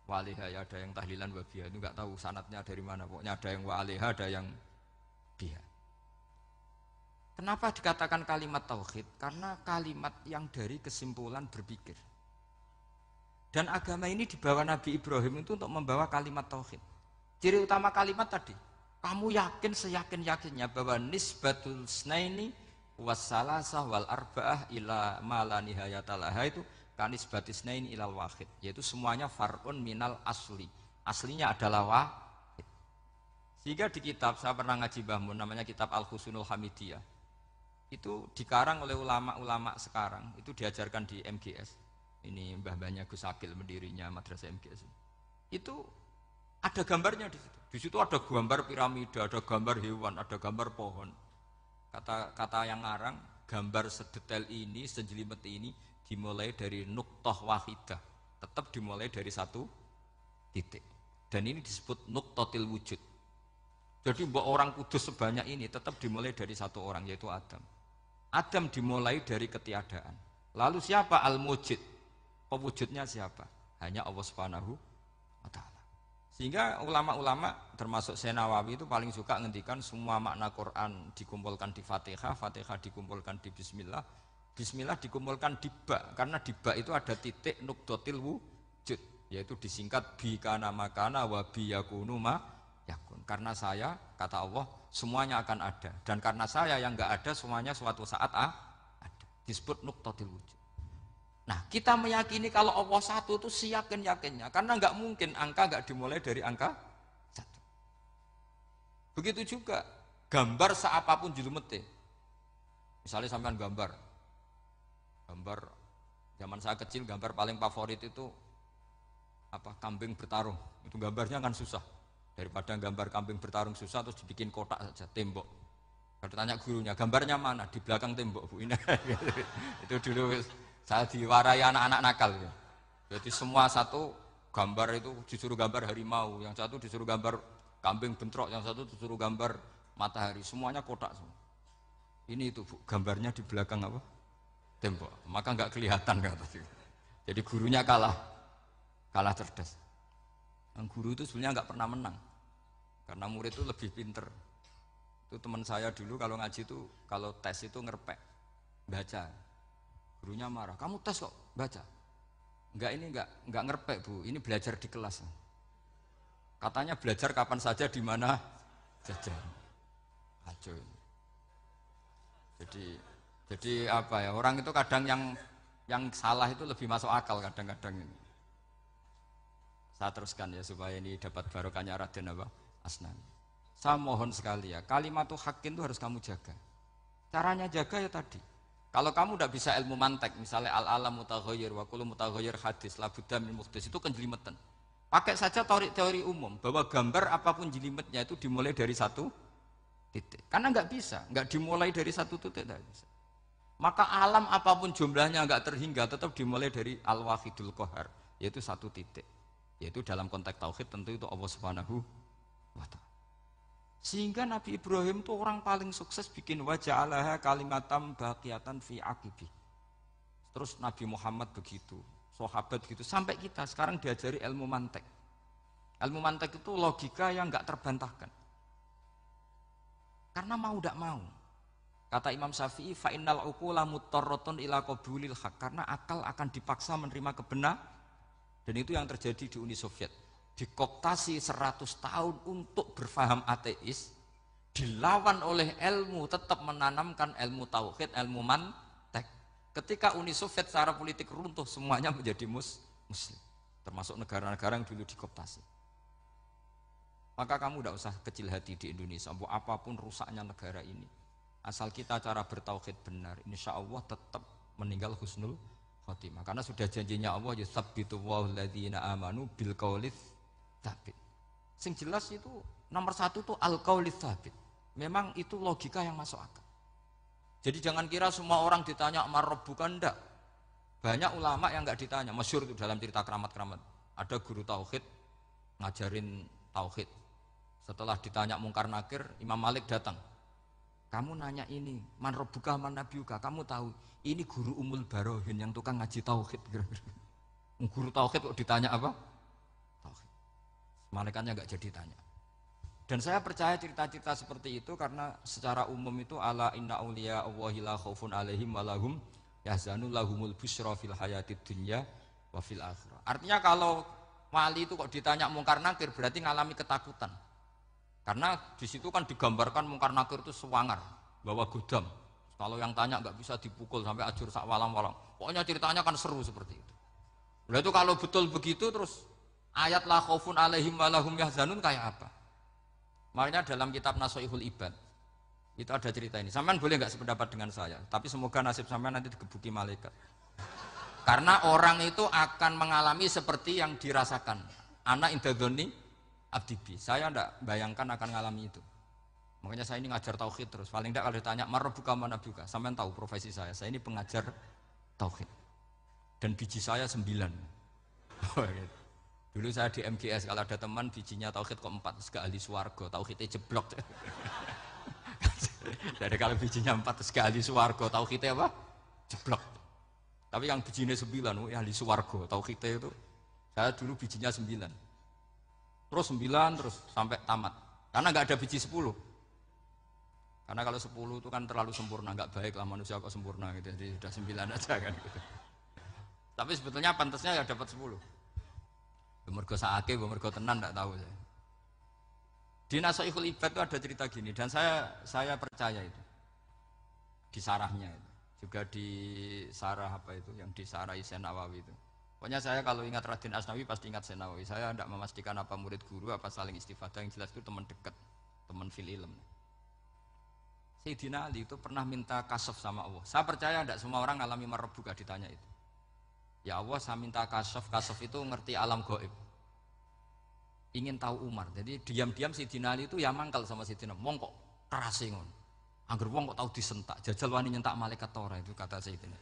Waliha ya, ada yang tahlilan wabiyah itu nggak tahu sanatnya dari mana, pokoknya ada yang waliha, ada yang biha. Kenapa dikatakan kalimat tauhid? Karena kalimat yang dari kesimpulan berpikir. Dan agama ini dibawa Nabi Ibrahim itu untuk membawa kalimat tauhid. Ciri utama kalimat tadi, Kamu yakin seyakin-yakinnya bahwa nisbatul snaini wassalasah wal arba'ah ila ma la nihayatalaha itu kanisbatis snaini ilal wahid, yaitu semuanya far'un minal asli. Aslinya adalah wahid. Sehingga di kitab, saya pernah ngaji Mbah Mun, namanya kitab Al-Husunul Hamidiyah. Itu dikarang oleh ulama-ulama sekarang, itu diajarkan di MGS. Ini mbah-mbahnya Gus Akil, pendirinya Madrasah MGS. Itu ada gambarnya di situ. Di situ ada gambar piramida, ada gambar hewan, ada gambar pohon. Kata yang ngarang, gambar sedetail ini, sejelimet ini dimulai dari nuktah wahidah. Tetap dimulai dari satu titik. Dan ini disebut nuktatil wujud. Jadi orang kudus sebanyak ini tetap dimulai dari satu orang, yaitu Adam. Adam dimulai dari ketiadaan. Lalu siapa al-mujid? Pewujudnya siapa? Hanya Allah Subhanahu wa ta'ala. Sehingga ulama-ulama termasuk Senawawi itu paling suka ngendikan semua makna Quran dikumpulkan di Fatihah, Fatihah dikumpulkan di Bismillah, Bismillah dikumpulkan di Ba, karena di Ba itu ada titik nukdotil wujud, yaitu disingkat bi kana makana wa bi yakunu ma yakun. Karena saya, kata Allah, semuanya akan ada, dan karena saya yang enggak ada semuanya suatu saat ada. Disebut nukdotil wujud. Nah, kita meyakini kalau Allah satu itu seyakin-yakinnya, karena nggak mungkin angka nggak dimulai dari angka satu. Begitu juga gambar seapapun julumete. Misalnya sampean gambar zaman saya kecil, gambar paling favorit itu apa? Kambing bertarung. Itu gambarnya kan susah. Daripada gambar kambing bertarung susah terus dibikin kotak saja, tembok. Kalau tanya gurunya, gambarnya mana? Di belakang tembok, Bu. Ini itu dulu saya diwarai anak-anak nakal ya. Jadi semua satu gambar itu disuruh gambar harimau, yang satu disuruh gambar kambing bentrok, yang satu disuruh gambar matahari, semuanya kotak semua. Ini itu Bu, gambarnya di belakang apa? Tembok. Maka nggak kelihatan kata. Jadi gurunya kalah cerdas. Yang guru itu sebenarnya nggak pernah menang, karena murid itu lebih pinter. Itu teman saya dulu kalau ngaji itu kalau tes itu ngerpek baca. Gurunya marah, kamu tes kok baca? Enggak ngerpek Bu, ini belajar di kelas. Katanya belajar kapan saja di mana saja. Ajo. Jadi apa ya, orang itu kadang yang salah itu lebih masuk akal kadang-kadang ini. Saya teruskan ya supaya ini dapat barokahnya Raden apa? Asnani. Saya mohon sekali ya, kalimatul haqqin itu harus kamu jaga. Caranya jaga ya tadi. Kalau kamu tidak bisa ilmu mantek, misalnya al-alam mutaghayyir wa kullu mutaghayyir hadis la budda min muhdits, itu kan jelimetan. Pakai saja teori umum bahwa gambar apapun jelimetnya itu dimulai dari satu titik. Karena nggak bisa, nggak dimulai dari satu titik, tidak bisa. Maka alam apapun jumlahnya nggak terhingga tetap dimulai dari al-wahidul qahar, yaitu satu titik. Yaitu dalam konteks tauhid tentu itu Allah Subhanahu wa ta'ala. Sehingga Nabi Ibrahim itu orang paling sukses bikin waja'alaha kalimatam baqiyatan fi aqibi. Terus Nabi Muhammad begitu, sahabat begitu, sampai kita sekarang diajari ilmu mantek. Ilmu mantek itu logika yang enggak terbantahkan. Karena mau tidak mau. Kata Imam Syafi'i, fa innal uqula muttarratun ila qabulil haq, karena akal akan dipaksa menerima kebenaran. Dan itu yang terjadi di Uni Soviet. Dikooptasi 100 tahun untuk berfaham ateis, dilawan oleh ilmu, tetap menanamkan ilmu tauhid, ilmu mantek. Ketika Uni Soviet secara politik runtuh, semuanya menjadi muslim, termasuk negara-negara yang dulu dikooptasi. Maka kamu tidak usah kecil hati di Indonesia, apapun rusaknya negara ini, asal kita cara bertauhid benar, insya Allah tetap meninggal husnul khotimah. Karena sudah janjinya Allah, yusabbitu walladzina amanu bil qaulits tsabit. Sing jelas itu nomor satu tuh al-qaulits tsabit. Memang itu logika yang masuk akal. Jadi jangan kira semua orang ditanya marabbuka, ndak. Banyak ulama yang enggak ditanya, masyhur itu dalam cerita keramat-keramat. Ada guru tauhid ngajarin tauhid. Setelah ditanya mungkar nakir, Imam Malik datang. Kamu nanya ini, man rabbuka man nabiyuka, kamu tahu ini guru Umul Barohin yang tukang ngaji tauhid. Guru tauhid kok ditanya apa? Tauhid. Malaikatnya enggak jadi tanya. Dan saya percaya cerita-cerita seperti itu karena secara umum itu ala inna auliya Allahi la khaufun alaihim wa lahum yahzanun lahumul busyra fil hayatid dunya wa fil akhirah. Artinya kalau wali itu kok ditanya mungkar nakir berarti ngalami ketakutan. Karena di situ kan digambarkan mungkar nakir itu sewangar, bawa godam. Kalau yang tanya nggak bisa dipukul sampai ajur sak walang-walang. Pokoknya ceritanya kan seru seperti itu. Nah itu kalau betul begitu terus ayat la khaufun alaihim wa lahum yahzanun kayak apa? Makanya dalam kitab Nashihul Ibad itu ada cerita ini. Sampean boleh nggak sependapat dengan saya, tapi semoga nasib sampean nanti digebuki malaikat. Karena orang itu akan mengalami seperti yang dirasakan. Ana indadzoni abdibi. Saya tidak bayangkan akan mengalami itu. Makanya saya ini ngajar tauhid terus. Paling tidak kalau ditanya marbuka manabuka, sampean tahu profesi saya. Saya ini pengajar tauhid. Dan biji saya 9. Dulu saya di MGS kalau ada teman bijinya tauhid kok 4, terus ke ahli swarga, tauhidnya jeblok. Dari kalau bijinya 4 terus ke ahli swarga, tauhidnya apa? Jeblok. Tapi yang bijinya 9, ahli swarga, tauhidnya itu saya dulu bijinya 9. Terus 9 terus sampai tamat. Karena nggak ada biji 10. Karena kalau 10 itu kan terlalu sempurna, nggak baik lah manusia kok sempurna gitu. Jadi sudah 9 aja kan gitu. Tapi sebetulnya pantasnya ya dapat 10. Mergo saake, mergo tenan enggak tahu saya. Di Nashihul Ibad itu ada cerita gini dan saya percaya itu. Di sarahnya itu. Juga di sarah apa itu yang di sarah Syekh Nawawi itu. Pokoknya saya kalau ingat Raden Asnawi pasti ingat Syekh Nawawi. Saya tidak memastikan apa murid guru apa saling istifadah, yang jelas itu teman dekat, teman fil ilm. Sayyidina Ali itu pernah minta kasaf sama Allah. Saya percaya tidak semua orang alami marbuka ditanya itu. Ya Allah, saya minta kasaf itu ngerti alam gaib. Ingin tahu Umar. Jadi diam-diam Sayyidina Ali itu ya mangkal sama Sayyidina. Wong kok kerase ngono. Angger wong kok tahu disentak. Jajal wani nyentak malaikat ora itu kata Sayyidina.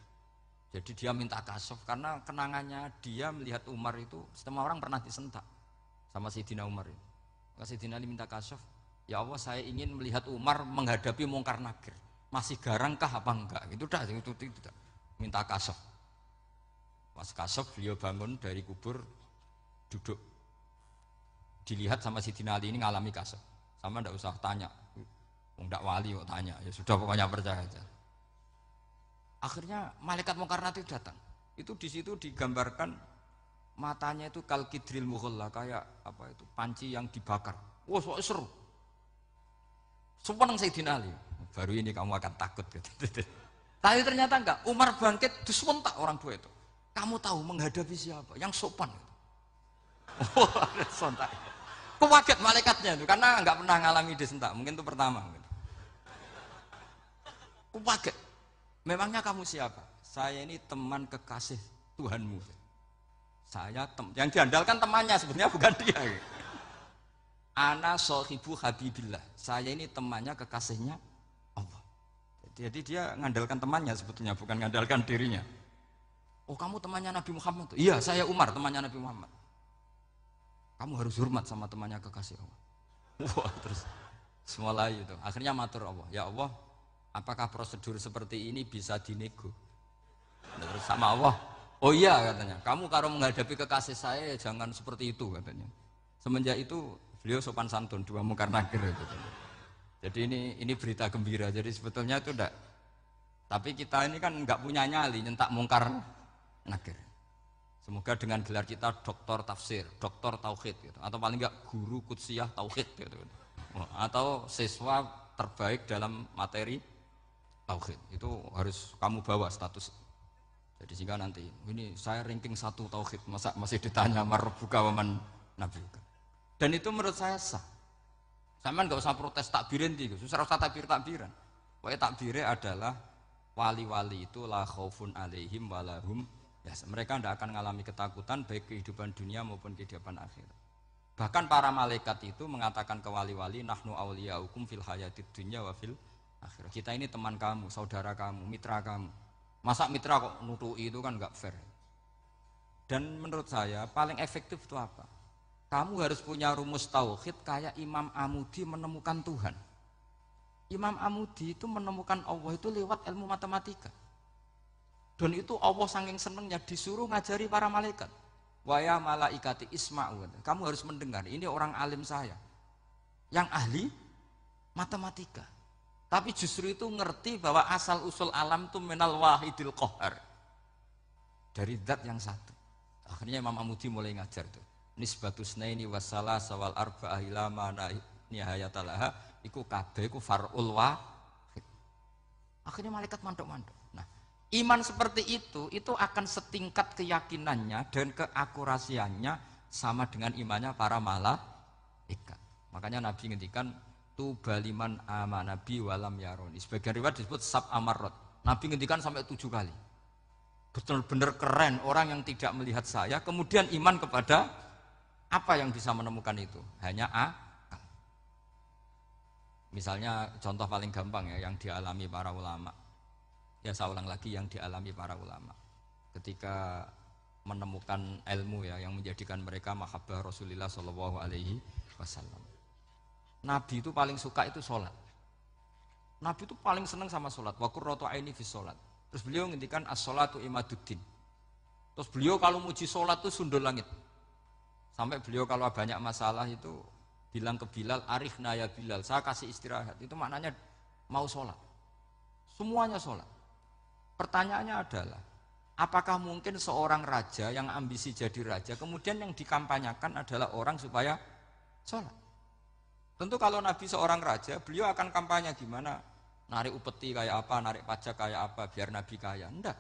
Jadi dia minta kasaf karena kenangannya dia melihat Umar itu semua orang pernah disentak sama Sayyidina Umar itu. Maka Sayyidina Ali minta kasaf. Ya Allah, saya ingin melihat Umar menghadapi mungkar nakir. Masih garangkah apa enggak? Itu dah itu tidak. Minta kasaf. Pas kasaf beliau bangun dari kubur, duduk. Dilihat sama Sayyidina Ali ini ngalami kasaf. Sama enggak usah tanya. Enggak wali kok tanya. Ya sudah pokoknya percaya aja. Akhirnya malaikat mungkar nakir datang. Itu di situ digambarkan matanya itu kalkidril mughalla, kayak apa itu? Panci yang dibakar. Wah, wow, seru. Sumpah nang Sayyidina Ali, baru ini kamu akan takut gitu. Tapi ternyata enggak, Umar bangkit disuntak orang tua itu. Kamu tahu menghadapi siapa? Yang sopan. Wah, sontak. Kaget malaikatnya itu karena enggak pernah ngalami disentak, mungkin itu pertama. Kaget. Memangnya kamu siapa? Saya ini teman kekasih Tuhanmu. Saya yang diandalkan temannya sebenarnya bukan dia. Ana sohibu habibillah. Saya ini temannya kekasihnya Allah. Jadi dia ngandalkan temannya sebetulnya, bukan ngandalkan dirinya. Oh, kamu temannya Nabi Muhammad? Iya, saya Umar, temannya Nabi Muhammad. Kamu harus hormat sama temannya kekasih Allah. Wah, terus mulai itu. Akhirnya matur Allah. Ya Allah, apakah prosedur seperti ini bisa dinego? Terus sama Allah. Oh iya katanya. Kamu kalau menghadapi kekasih saya ya jangan seperti itu katanya. Semenjak itu beliau sopan santun, dua mungkar nakir itu. Jadi ini berita gembira. Jadi sebetulnya itu enggak. Tapi kita ini kan enggak punya nyali nyentak mungkar nakir. Semoga dengan gelar kita doktor tafsir, doktor tauhid gitu. Atau paling enggak guru kutsiyah tauhid gitu. Atau siswa terbaik dalam materi tauhid. Itu harus kamu bawa status. Jadi sehingga nanti ini saya ranking 1 tauhid, masa masih ditanya marbuka waman nabiuka. Dan itu menurut saya sah. Sama nggak usah protes takbirin gitu, susah usah takbiran. Pokoknya takbirnya adalah wali-wali itu la khaufun alaihim walahum ya, mereka tidak akan mengalami ketakutan baik kehidupan dunia maupun kehidupan akhirat. Bahkan para malaikat itu mengatakan ke wali-wali nahnu awliyaukum fil hayatid dunya wa fil akhirat. Kita ini teman kamu, saudara kamu, mitra kamu. Masa mitra kok nutui itu kan nggak fair. Dan menurut saya paling efektif itu apa? Kamu harus punya rumus tauhid kayak Imam Amudi menemukan Tuhan. Imam Amudi itu menemukan Allah itu lewat ilmu matematika. Dan itu Allah saking senengnya disuruh ngajari para malaikat. Wa ya malaikati isma'u. Kamu harus mendengar, ini orang alim saya. Yang ahli matematika. Tapi justru itu ngerti bahwa asal usul alam itu minal wahidil qahar. Dari zat yang satu. Akhirnya Imam Amudi mulai ngajar tuh. Nisbatus naini wassalah sawal arba'ah ila mana nihayatalaha iku kabeh iku far'ul wahid. Akhirnya malaikat mandek-mandek. Nah, iman seperti itu akan setingkat keyakinannya dan keakurasiannya sama dengan imannya para malaikat. Makanya Nabi ngendikan tubaliman amanabi walam yaroni. Sebagian riwayat disebut sab amarot. Nabi ngendikan sampai 7 kali. Benar-benar keren orang yang tidak melihat saya kemudian iman kepada apa yang bisa menemukan itu? Hanya akal. Misalnya contoh paling gampang ya yang dialami para ulama. Ya saya ulang lagi yang dialami para ulama. Ketika menemukan ilmu ya yang menjadikan mereka mahabbah Rasulullah Shallallahu alaihi wasallam. Nabi itu paling suka itu sholat. Nabi itu paling senang sama sholat. Wa qurratu aini fi sholat. Terus beliau ngendikan as-sholatu imaduddin. Terus beliau kalau muji sholat itu sundul langit. Sampai beliau kalau banyak masalah itu bilang ke Bilal, arifna ya Bilal, saya kasih istirahat. Itu maknanya mau sholat. Semuanya sholat. Pertanyaannya adalah, apakah mungkin seorang raja yang ambisi jadi raja, kemudian yang dikampanyakan adalah orang supaya sholat? Tentu kalau Nabi seorang raja, beliau akan kampanye gimana? Narik upeti kayak apa, narik pajak kayak apa, biar Nabi kaya. Enggak.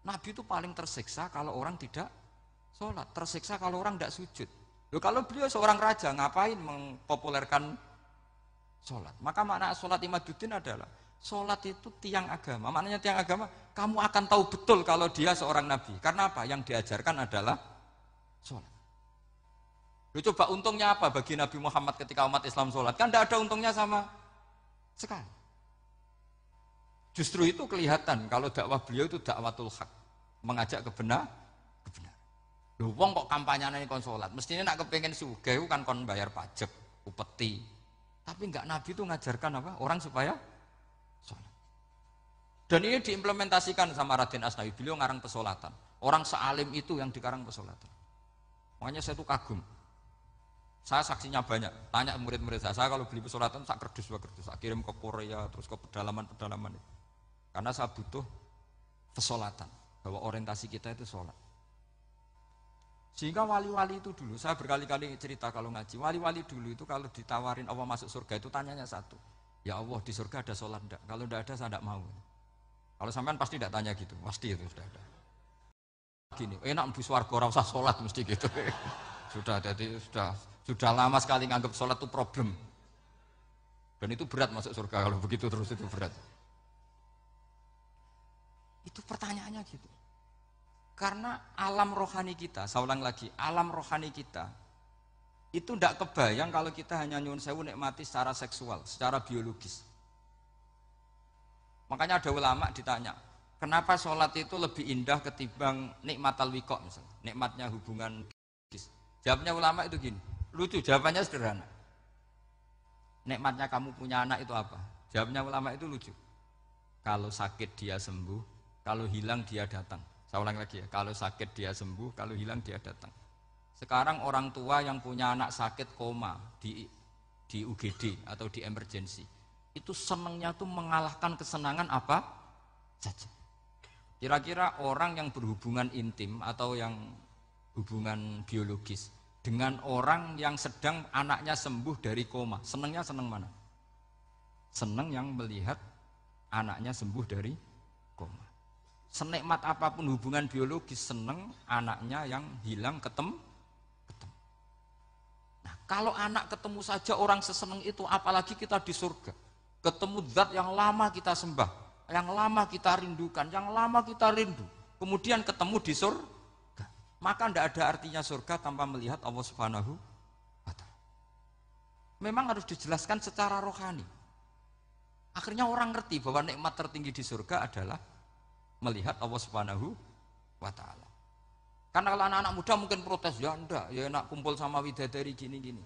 Nabi itu paling tersiksa kalau orang tidak sholat, tersiksa kalau orang tidak sujud. Loh, kalau beliau seorang raja, ngapain mempopulerkan sholat? Maka makna sholat imaduddin adalah, sholat itu tiang agama. Maknanya tiang agama, kamu akan tahu betul kalau dia seorang Nabi. Karena apa? Yang diajarkan adalah sholat. Loh, coba untungnya apa bagi Nabi Muhammad ketika umat Islam sholat? Kan tidak ada untungnya sama sekali. Justru itu kelihatan kalau dakwah beliau itu dakwatul haq, mengajak kebenaran. Lho wong kok kampanyane kon salat, mestinya nak kepengin sugih kan kon bayar pajak, upeti. Tapi enggak, Nabi itu ngajarkan apa? Orang supaya salat. Dan ini diimplementasikan sama Raden Asnawi, beliau ngarang pesolatan. Orang sealim itu yang dikarang pesolatan. Makanya saya itu kagum. Saya saksinya banyak, tanya murid-murid saya kalau beli pesolatan sak kerdus, saya kirim ke Korea, terus ke pedalaman-pedalaman itu. Karena saya butuh pesolatan, bahwa orientasi kita itu sholat. Sehingga wali-wali itu dulu, saya berkali-kali cerita kalau ngaji, wali-wali dulu itu kalau ditawarin Allah masuk surga itu tanyanya satu, ya Allah di surga ada sholat enggak? Kalau enggak ada saya enggak mau. Kalau sampean pasti enggak tanya gitu, pasti itu sudah ada. Gini, enak mlebu swarga ora usah sholat mesti gitu. Sudah, jadi sudah lama sekali nganggap sholat itu problem. Dan itu berat masuk surga kalau begitu terus, itu berat. Itu pertanyaannya gitu. Karena alam rohani kita, saya ulang lagi, alam rohani kita itu tidak kebayang kalau kita hanya nyuwun sewu nikmati secara seksual, secara biologis. Makanya ada ulama ditanya, kenapa sholat itu lebih indah ketimbang nikmatal wiqo misalnya, nikmatnya hubungan biologis. Jawabnya ulama itu gini, lucu, jawabannya sederhana. Nikmatnya kamu punya anak itu apa? Jawabnya ulama itu lucu. Kalau sakit dia sembuh, kalau hilang dia datang. Saya ulang lagi ya, kalau sakit dia sembuh, kalau hilang dia datang. Sekarang orang tua yang punya anak sakit koma di UGD atau di emergency, itu senangnya tuh mengalahkan kesenangan apa saja. Kira-kira orang yang berhubungan intim atau yang hubungan biologis dengan orang yang sedang anaknya sembuh dari koma, senangnya senang mana? Senang yang melihat anaknya sembuh dari koma. Senikmat apapun hubungan biologis, seneng anaknya yang hilang ketemu. Nah, kalau anak ketemu saja orang seseneng itu, apalagi kita di surga. Ketemu zat yang lama kita sembah, yang lama kita rindukan, yang lama kita rindu. Kemudian ketemu di surga. Maka tidak ada artinya surga tanpa melihat Allah Subhanahu wa ta'ala. Memang harus dijelaskan secara rohani. Akhirnya orang ngerti bahwa nikmat tertinggi di surga adalah melihat Allah Subhanahu wa ta'ala. Karena kalau anak-anak muda mungkin protes, ya enggak, ya enak kumpul sama widadari gini-gini.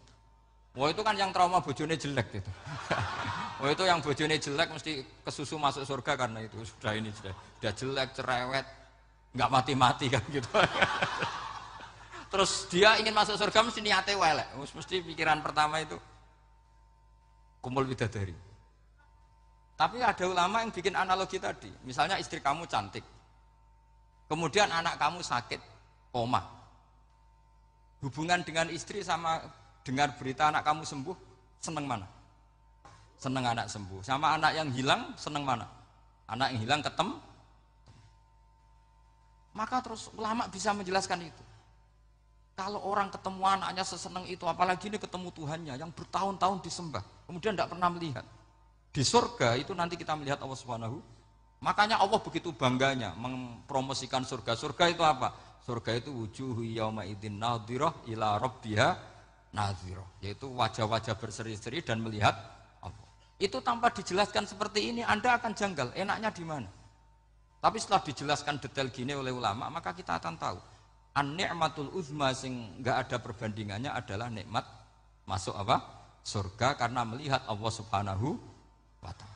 Wah itu kan yang trauma bojone jelek gitu. Wah itu yang bojone jelek mesti kesusu masuk surga karena itu sudah jelek, cerewet, nggak mati-mati kan gitu. Terus dia ingin masuk surga mesti niatnya welek, mesti pikiran pertama itu kumpul widadari. Tapi ada ulama yang bikin analogi tadi, misalnya istri kamu cantik, kemudian anak kamu sakit, koma. Hubungan dengan istri sama dengar berita anak kamu sembuh, seneng mana? Seneng anak sembuh. Sama anak yang hilang, seneng mana? Anak yang hilang ketemu. Maka terus ulama bisa menjelaskan itu. Kalau orang ketemu anaknya seseneng itu, apalagi ini ketemu Tuhannya yang bertahun-tahun disembah, kemudian tidak pernah melihat. Di surga itu nanti kita melihat Allah Subhanahu. Makanya Allah begitu bangganya mempromosikan surga. Surga itu apa? Surga itu wujuhu yauma idzin nadhirah ila rabbiha nadhirah, yaitu wajah-wajah berseri-seri dan melihat Allah. Itu tanpa dijelaskan seperti ini Anda akan janggal, enaknya di mana? Tapi setelah dijelaskan detail gini oleh ulama, maka kita akan tahu an-ni'matul uzma sing enggak ada perbandingannya adalah nikmat masuk apa? Surga karena melihat Allah Subhanahu wa ta'ala.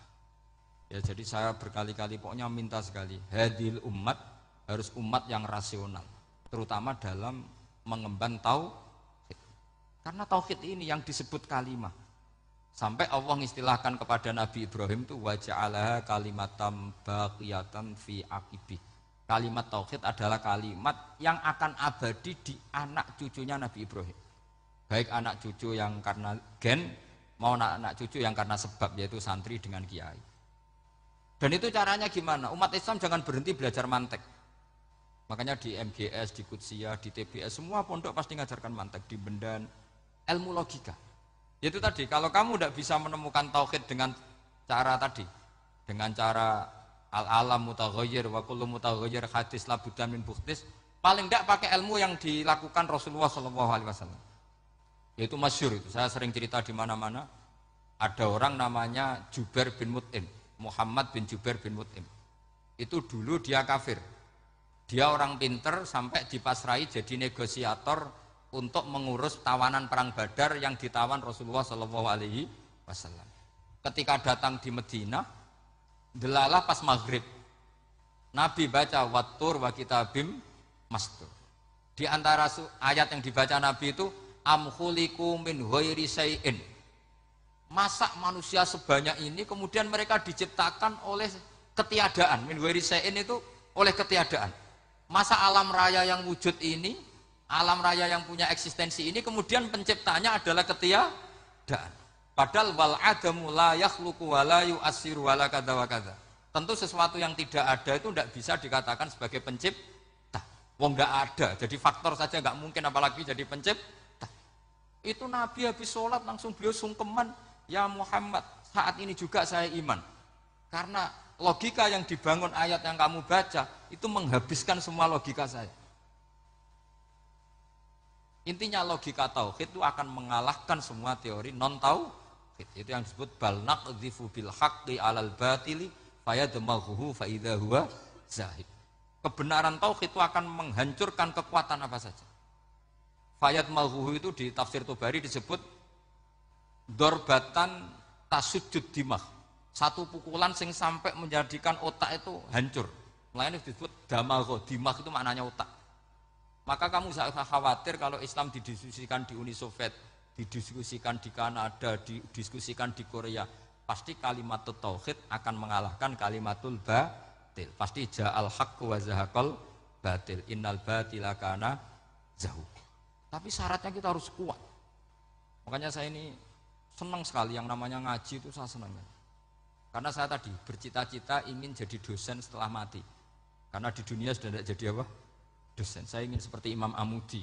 Ya, jadi saya berkali-kali pokoknya minta sekali, hadil umat harus umat yang rasional, terutama dalam mengemban tauhid. Karena tauhid ini yang disebut kalimah. Sampai Allah mengistilahkan kepada Nabi Ibrahim itu waja'alaha kalimatam baqiyatan fi aqibih. Kalimat tauhid adalah kalimat yang akan abadi di anak cucunya Nabi Ibrahim. Baik anak cucu yang karena gen mau anak cucu yang karena sebab, yaitu santri dengan kiai. Dan itu caranya gimana? Umat Islam jangan berhenti belajar mantek. Makanya di MGS, di Qudsiyah, di TBS, semua pondok pasti ngajarkan mantek, di Bendan, ilmu logika. Itu tadi, kalau kamu tidak bisa menemukan tauhid dengan cara tadi, dengan cara al-alam mutaghayyir wa kullu mutaghayyir hadis la budda min bukhtis, paling tidak pakai ilmu yang dilakukan Rasulullah SAW. Yaitu masyhur itu, saya sering cerita di mana-mana. Ada orang namanya Jubair bin Mut'im, Muhammad bin Jubair bin Mut'im. Itu dulu dia kafir. Dia orang pinter sampai dipasrai jadi negosiator untuk mengurus tawanan perang Badar yang ditawan Rasulullah SAW. Ketika datang di Madinah, delalah pas maghrib, Nabi baca wattur wa kitabim mastur. Di antara ayat yang dibaca Nabi itu am khuliqu min ghairi syai'in. Masa manusia sebanyak ini kemudian mereka diciptakan oleh ketiadaan. Min ghairi syai'in itu oleh ketiadaan. Masa alam raya yang wujud ini, alam raya yang punya eksistensi ini kemudian penciptanya adalah ketiadaan. Padahal wal adamu la yakhluqu wa la yu'assiru wa la kadza wa kadza. Tentu sesuatu yang tidak ada itu tidak bisa dikatakan sebagai pencipta. Wong enggak ada, jadi faktor saja enggak mungkin apalagi jadi pencipta. Itu Nabi habis sholat langsung beliau sungkeman, ya Muhammad, saat ini juga saya iman. Karena logika yang dibangun ayat yang kamu baca itu menghabiskan semua logika saya. Intinya logika tauhid itu akan mengalahkan semua teori non tauhid. Itu yang disebut bal naqdhifu bil haqqi 'alal batili fayadmaghuhu fa idza huwa zahid. Kebenaran tauhid itu akan menghancurkan kekuatan apa saja. Fayadmaghuhu itu di tafsir Tobari disebut dorbatan tasujud dimah. Satu pukulan sing sampai menjadikan otak itu hancur. Makanya disebut damagho, dimah itu maknanya otak. Maka kamu jangan khawatir kalau Islam didiskusikan di Uni Soviet, didiskusikan di Kanada, didiskusikan di Korea, pasti kalimatul tauhid akan mengalahkan kalimatul batil. Pasti ja'al haqqu wa zahaqal batil, innal batila kana zahuq. Tapi syaratnya kita harus kuat. Makanya saya ini senang sekali yang namanya ngaji itu, saya senang. Karena saya tadi bercita-cita ingin jadi dosen setelah mati. Karena di dunia sudah tidak jadi apa? Dosen. Saya ingin seperti Imam Amudi.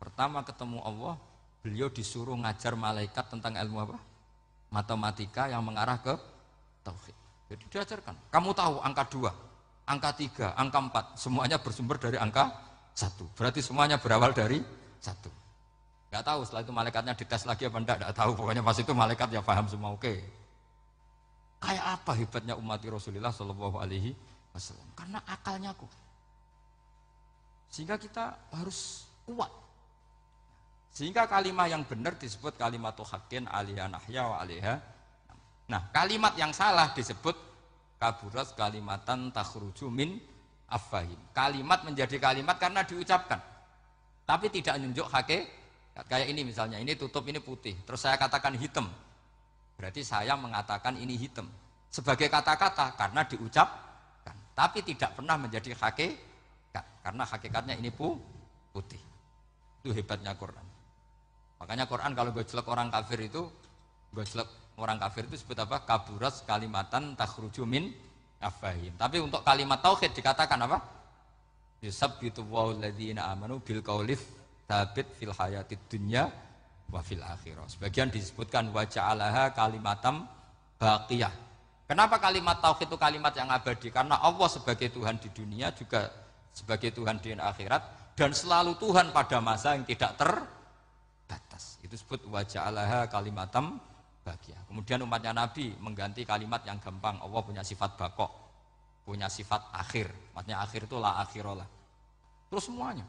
Pertama ketemu Allah, beliau disuruh ngajar malaikat tentang ilmu apa? Matematika yang mengarah ke tauhid. Jadi diajarkan. Kamu tahu angka 2, angka 3, angka 4, semuanya bersumber dari angka 1. Berarti semuanya berawal dari 1. Enggak tahu setelah itu malaikatnya dites lagi apa enggak tahu. Pokoknya pas itu malaikat ya paham semua, oke. Kayak apa hebatnya umat Rasulullah Shallallahu Alaihi Wasallam? Karena akalnya kuat. Sehingga kita harus kuat. Sehingga kalimat yang benar disebut kalimatul haqqin alaiha nahya wa alaiha. Nah, kalimat yang salah disebut kaburat kalimatan takhruju min afwahim. Kalimat menjadi kalimat karena diucapkan, tapi tidak menunjuk hakikat. Kayak ini misalnya, ini tutup, ini putih. Terus saya katakan hitam. Berarti saya mengatakan ini hitam sebagai kata-kata karena diucapkan, tapi tidak pernah menjadi hakikat karena hakikatnya ini putih. Itu hebatnya Quran. Makanya Quran kalau gue jelek orang kafir itu Gojlok orang kafir itu disebut apa? Kaburas kalimatan takhruju min afwahihim. Tapi untuk kalimat tauhid dikatakan apa? Yusabbitu Allahu alladziina aamanu bil qauli tsabit fil hayatid dunya wa fil akhirah. Sebagian disebutkan wa ja'alaha kalimatam baqiyah. Kenapa kalimat tauhid itu kalimat yang abadi? Karena Allah sebagai Tuhan di dunia juga sebagai Tuhan di akhirat dan selalu Tuhan pada masa yang tidak terbatas. Itu disebut wa ja'alaha kalimatam baqiyah. Kemudian umatnya Nabi mengganti kalimat yang gampang. Allah punya sifat baqo, punya sifat akhir. Maksudnya akhir itu la akhirolah. Terus semuanya.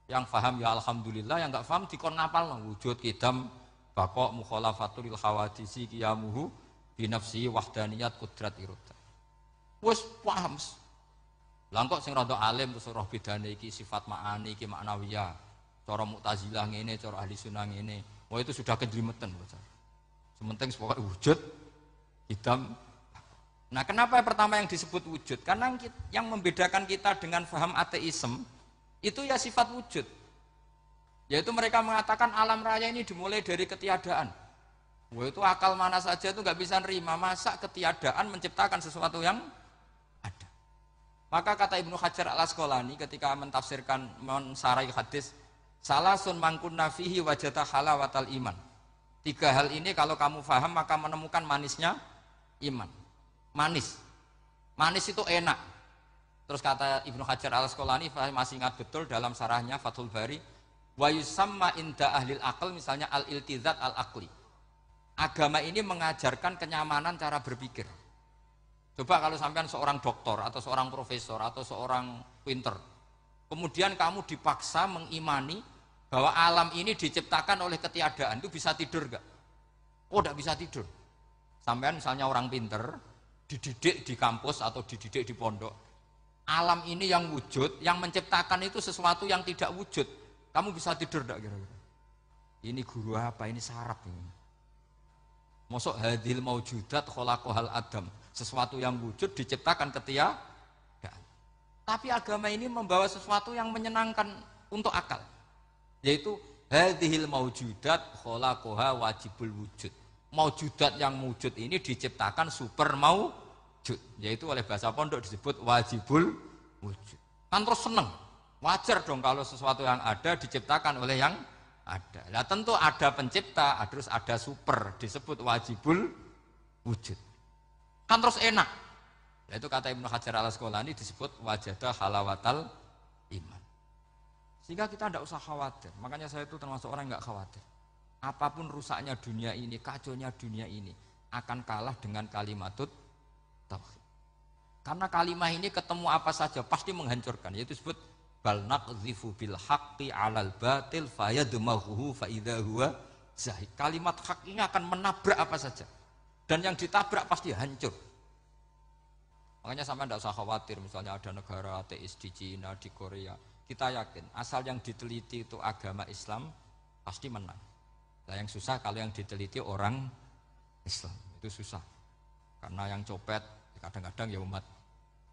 Yang faham ya alhamdulillah, yang enggak faham dikon ngapal wujud kidam baqo mukhalafatul khawadisi qiyamuhu binafsi wahdaniyat kudrat iroda. Wes paham. Lah kok sing rada alim terus roh bedane iki sifat ma'ani iki maknawiyah. Cara Mu'tazilah ngene, cara ahli sunnah ngene. Wah itu sudah kejelimetan bocah. Sementing pokoknya wujud hitam. Nah kenapa yang pertama yang disebut wujud? Karena yang membedakan kita dengan paham ateisme itu ya sifat wujud. Yaitu mereka mengatakan alam raya ini dimulai dari ketiadaan. Wah itu akal mana saja itu nggak bisa nerima. Masa ketiadaan menciptakan sesuatu yang ada. Maka kata Ibnu Hajar al-Asqalani ketika mentafsirkan mensarai hadis salasun mangkunna fihi wajata halawatal iman. 3 hal ini kalau kamu faham maka menemukan manisnya iman. Manis itu enak. Terus kata Ibnu Hajar al-Asqalani masih ingat betul dalam sarahnya Fathul Bari wa yusamma inda ahlil aql misalnya al-iltizat al-aqli. Agama ini mengajarkan kenyamanan cara berpikir. Coba kalau sampean seorang doktor atau seorang profesor atau seorang pinter, kemudian kamu dipaksa mengimani bahwa alam ini diciptakan oleh ketiadaan, itu bisa tidur gak? Oh tidak bisa tidur. Sampean misalnya orang pinter, dididik di kampus atau dididik di pondok, alam ini yang wujud, yang menciptakan itu sesuatu yang tidak wujud, kamu bisa tidur gak kira-kira? Ini guru apa? Ini sarap ini. Mosok hadil maujudat khalaqahal adam, sesuatu yang wujud diciptakan ketiadaan. Tapi agama ini membawa sesuatu yang menyenangkan untuk akal, yaitu hadhil maujudat khalaqaha wajibul wujud. Maujudat yang wujud ini diciptakan super maujud, yaitu oleh bahasa pondok disebut wajibul wujud. Kan terus seneng, wajar dong kalau sesuatu yang ada diciptakan oleh yang ada. Nah tentu ada pencipta, terus ada super, disebut wajibul wujud. Kan terus enak. Nah, itu kata Ibnu Hajar al-Asqalani disebut wajadah halawatal iman. Sehingga kita tidak usah khawatir. Makanya saya itu termasuk orang yang nggak khawatir. Apapun rusaknya dunia ini, kacaunya dunia ini akan kalah dengan kalimatut tauhid. Karena kalimat ini ketemu apa saja pasti menghancurkan. Yaitu disebut bal naqdhifu bil haqqi 'alal batil fayadmaghuhu fa idza huwa zahid. Kalimat hak ini akan menabrak apa saja. Dan yang ditabrak pasti hancur. Makanya sampai tidak usah khawatir misalnya ada negara ateis di Cina, di Korea. Kita yakin asal yang diteliti itu agama Islam pasti menang. Nah yang susah kalau yang diteliti orang Islam, itu susah. Karena yang copet kadang-kadang ya umat.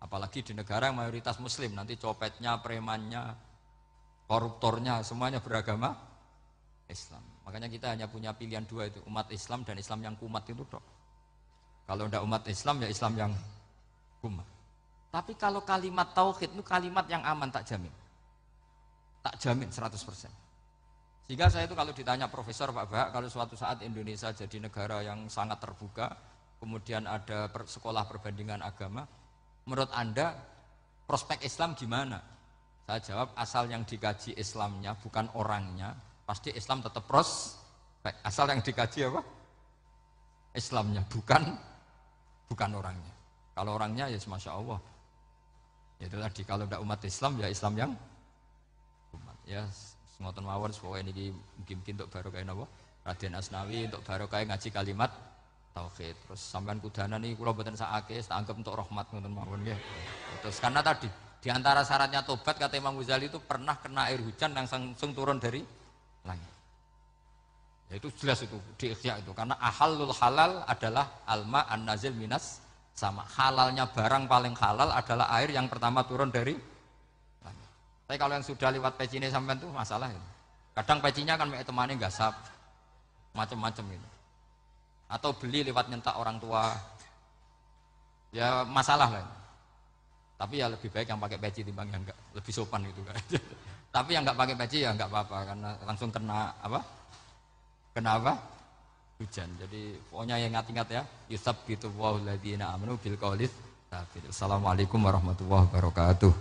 Apalagi di negara yang mayoritas muslim, nanti copetnya, premannya, koruptornya semuanya beragama Islam. Makanya kita hanya punya pilihan 2 itu, umat Islam dan Islam yang kumat itu dok. Kalau tidak umat Islam ya Islam yang kumat. Tapi kalau kalimat tauhid itu kalimat yang aman, tak jamin. Tak jamin 100%. Sehingga saya itu kalau ditanya profesor Pak Bahak, kalau suatu saat Indonesia jadi negara yang sangat terbuka, kemudian ada sekolah perbandingan agama, menurut Anda prospek Islam gimana? Saya jawab asal yang dikaji Islamnya bukan orangnya, pasti Islam tetap prospek. Asal yang dikaji apa? Islamnya bukan orangnya. Kalau orangnya ya Masya Allah. Ya itu tadi kalau tidak umat Islam ya Islam yang umat. Ya ngoten mawon supaya ini mungkin untuk barokah napa? Raden Asnawi untuk barokah ngaji kalimat tauhid. Terus sampean kudanan iki kula mboten sakake, tak anggap untuk rahmat ngoten mawon nggih. Terus karena tadi di antara syaratnya tobat kata Imam Ghazali itu pernah kena air hujan yang langsung turun dari langit. Ya itu jelas itu di Ikhya itu karena ahalul halal adalah alma an-nazil minas sama. Halalnya barang paling halal adalah air yang pertama turun dari langit. Tapi kalau yang sudah lewat pecine sampean itu masalah itu. Kadang pecinya kan temane gasap macam-macam gitu. atau beli lewat nyentak orang tua, ya masalah lah. Tapi ya lebih baik yang pakai peci timbang yang enggak, lebih sopan gitu kan. Tapi yang enggak pakai peci ya enggak apa-apa karena langsung kena apa? Kena apa? Hujan. Jadi pokoknya yang ingat-ingat ya, yusabbitu Allahu alladziina aamanu bil qaulis tsabit. Assalamualaikum warahmatullahi wabarakatuh.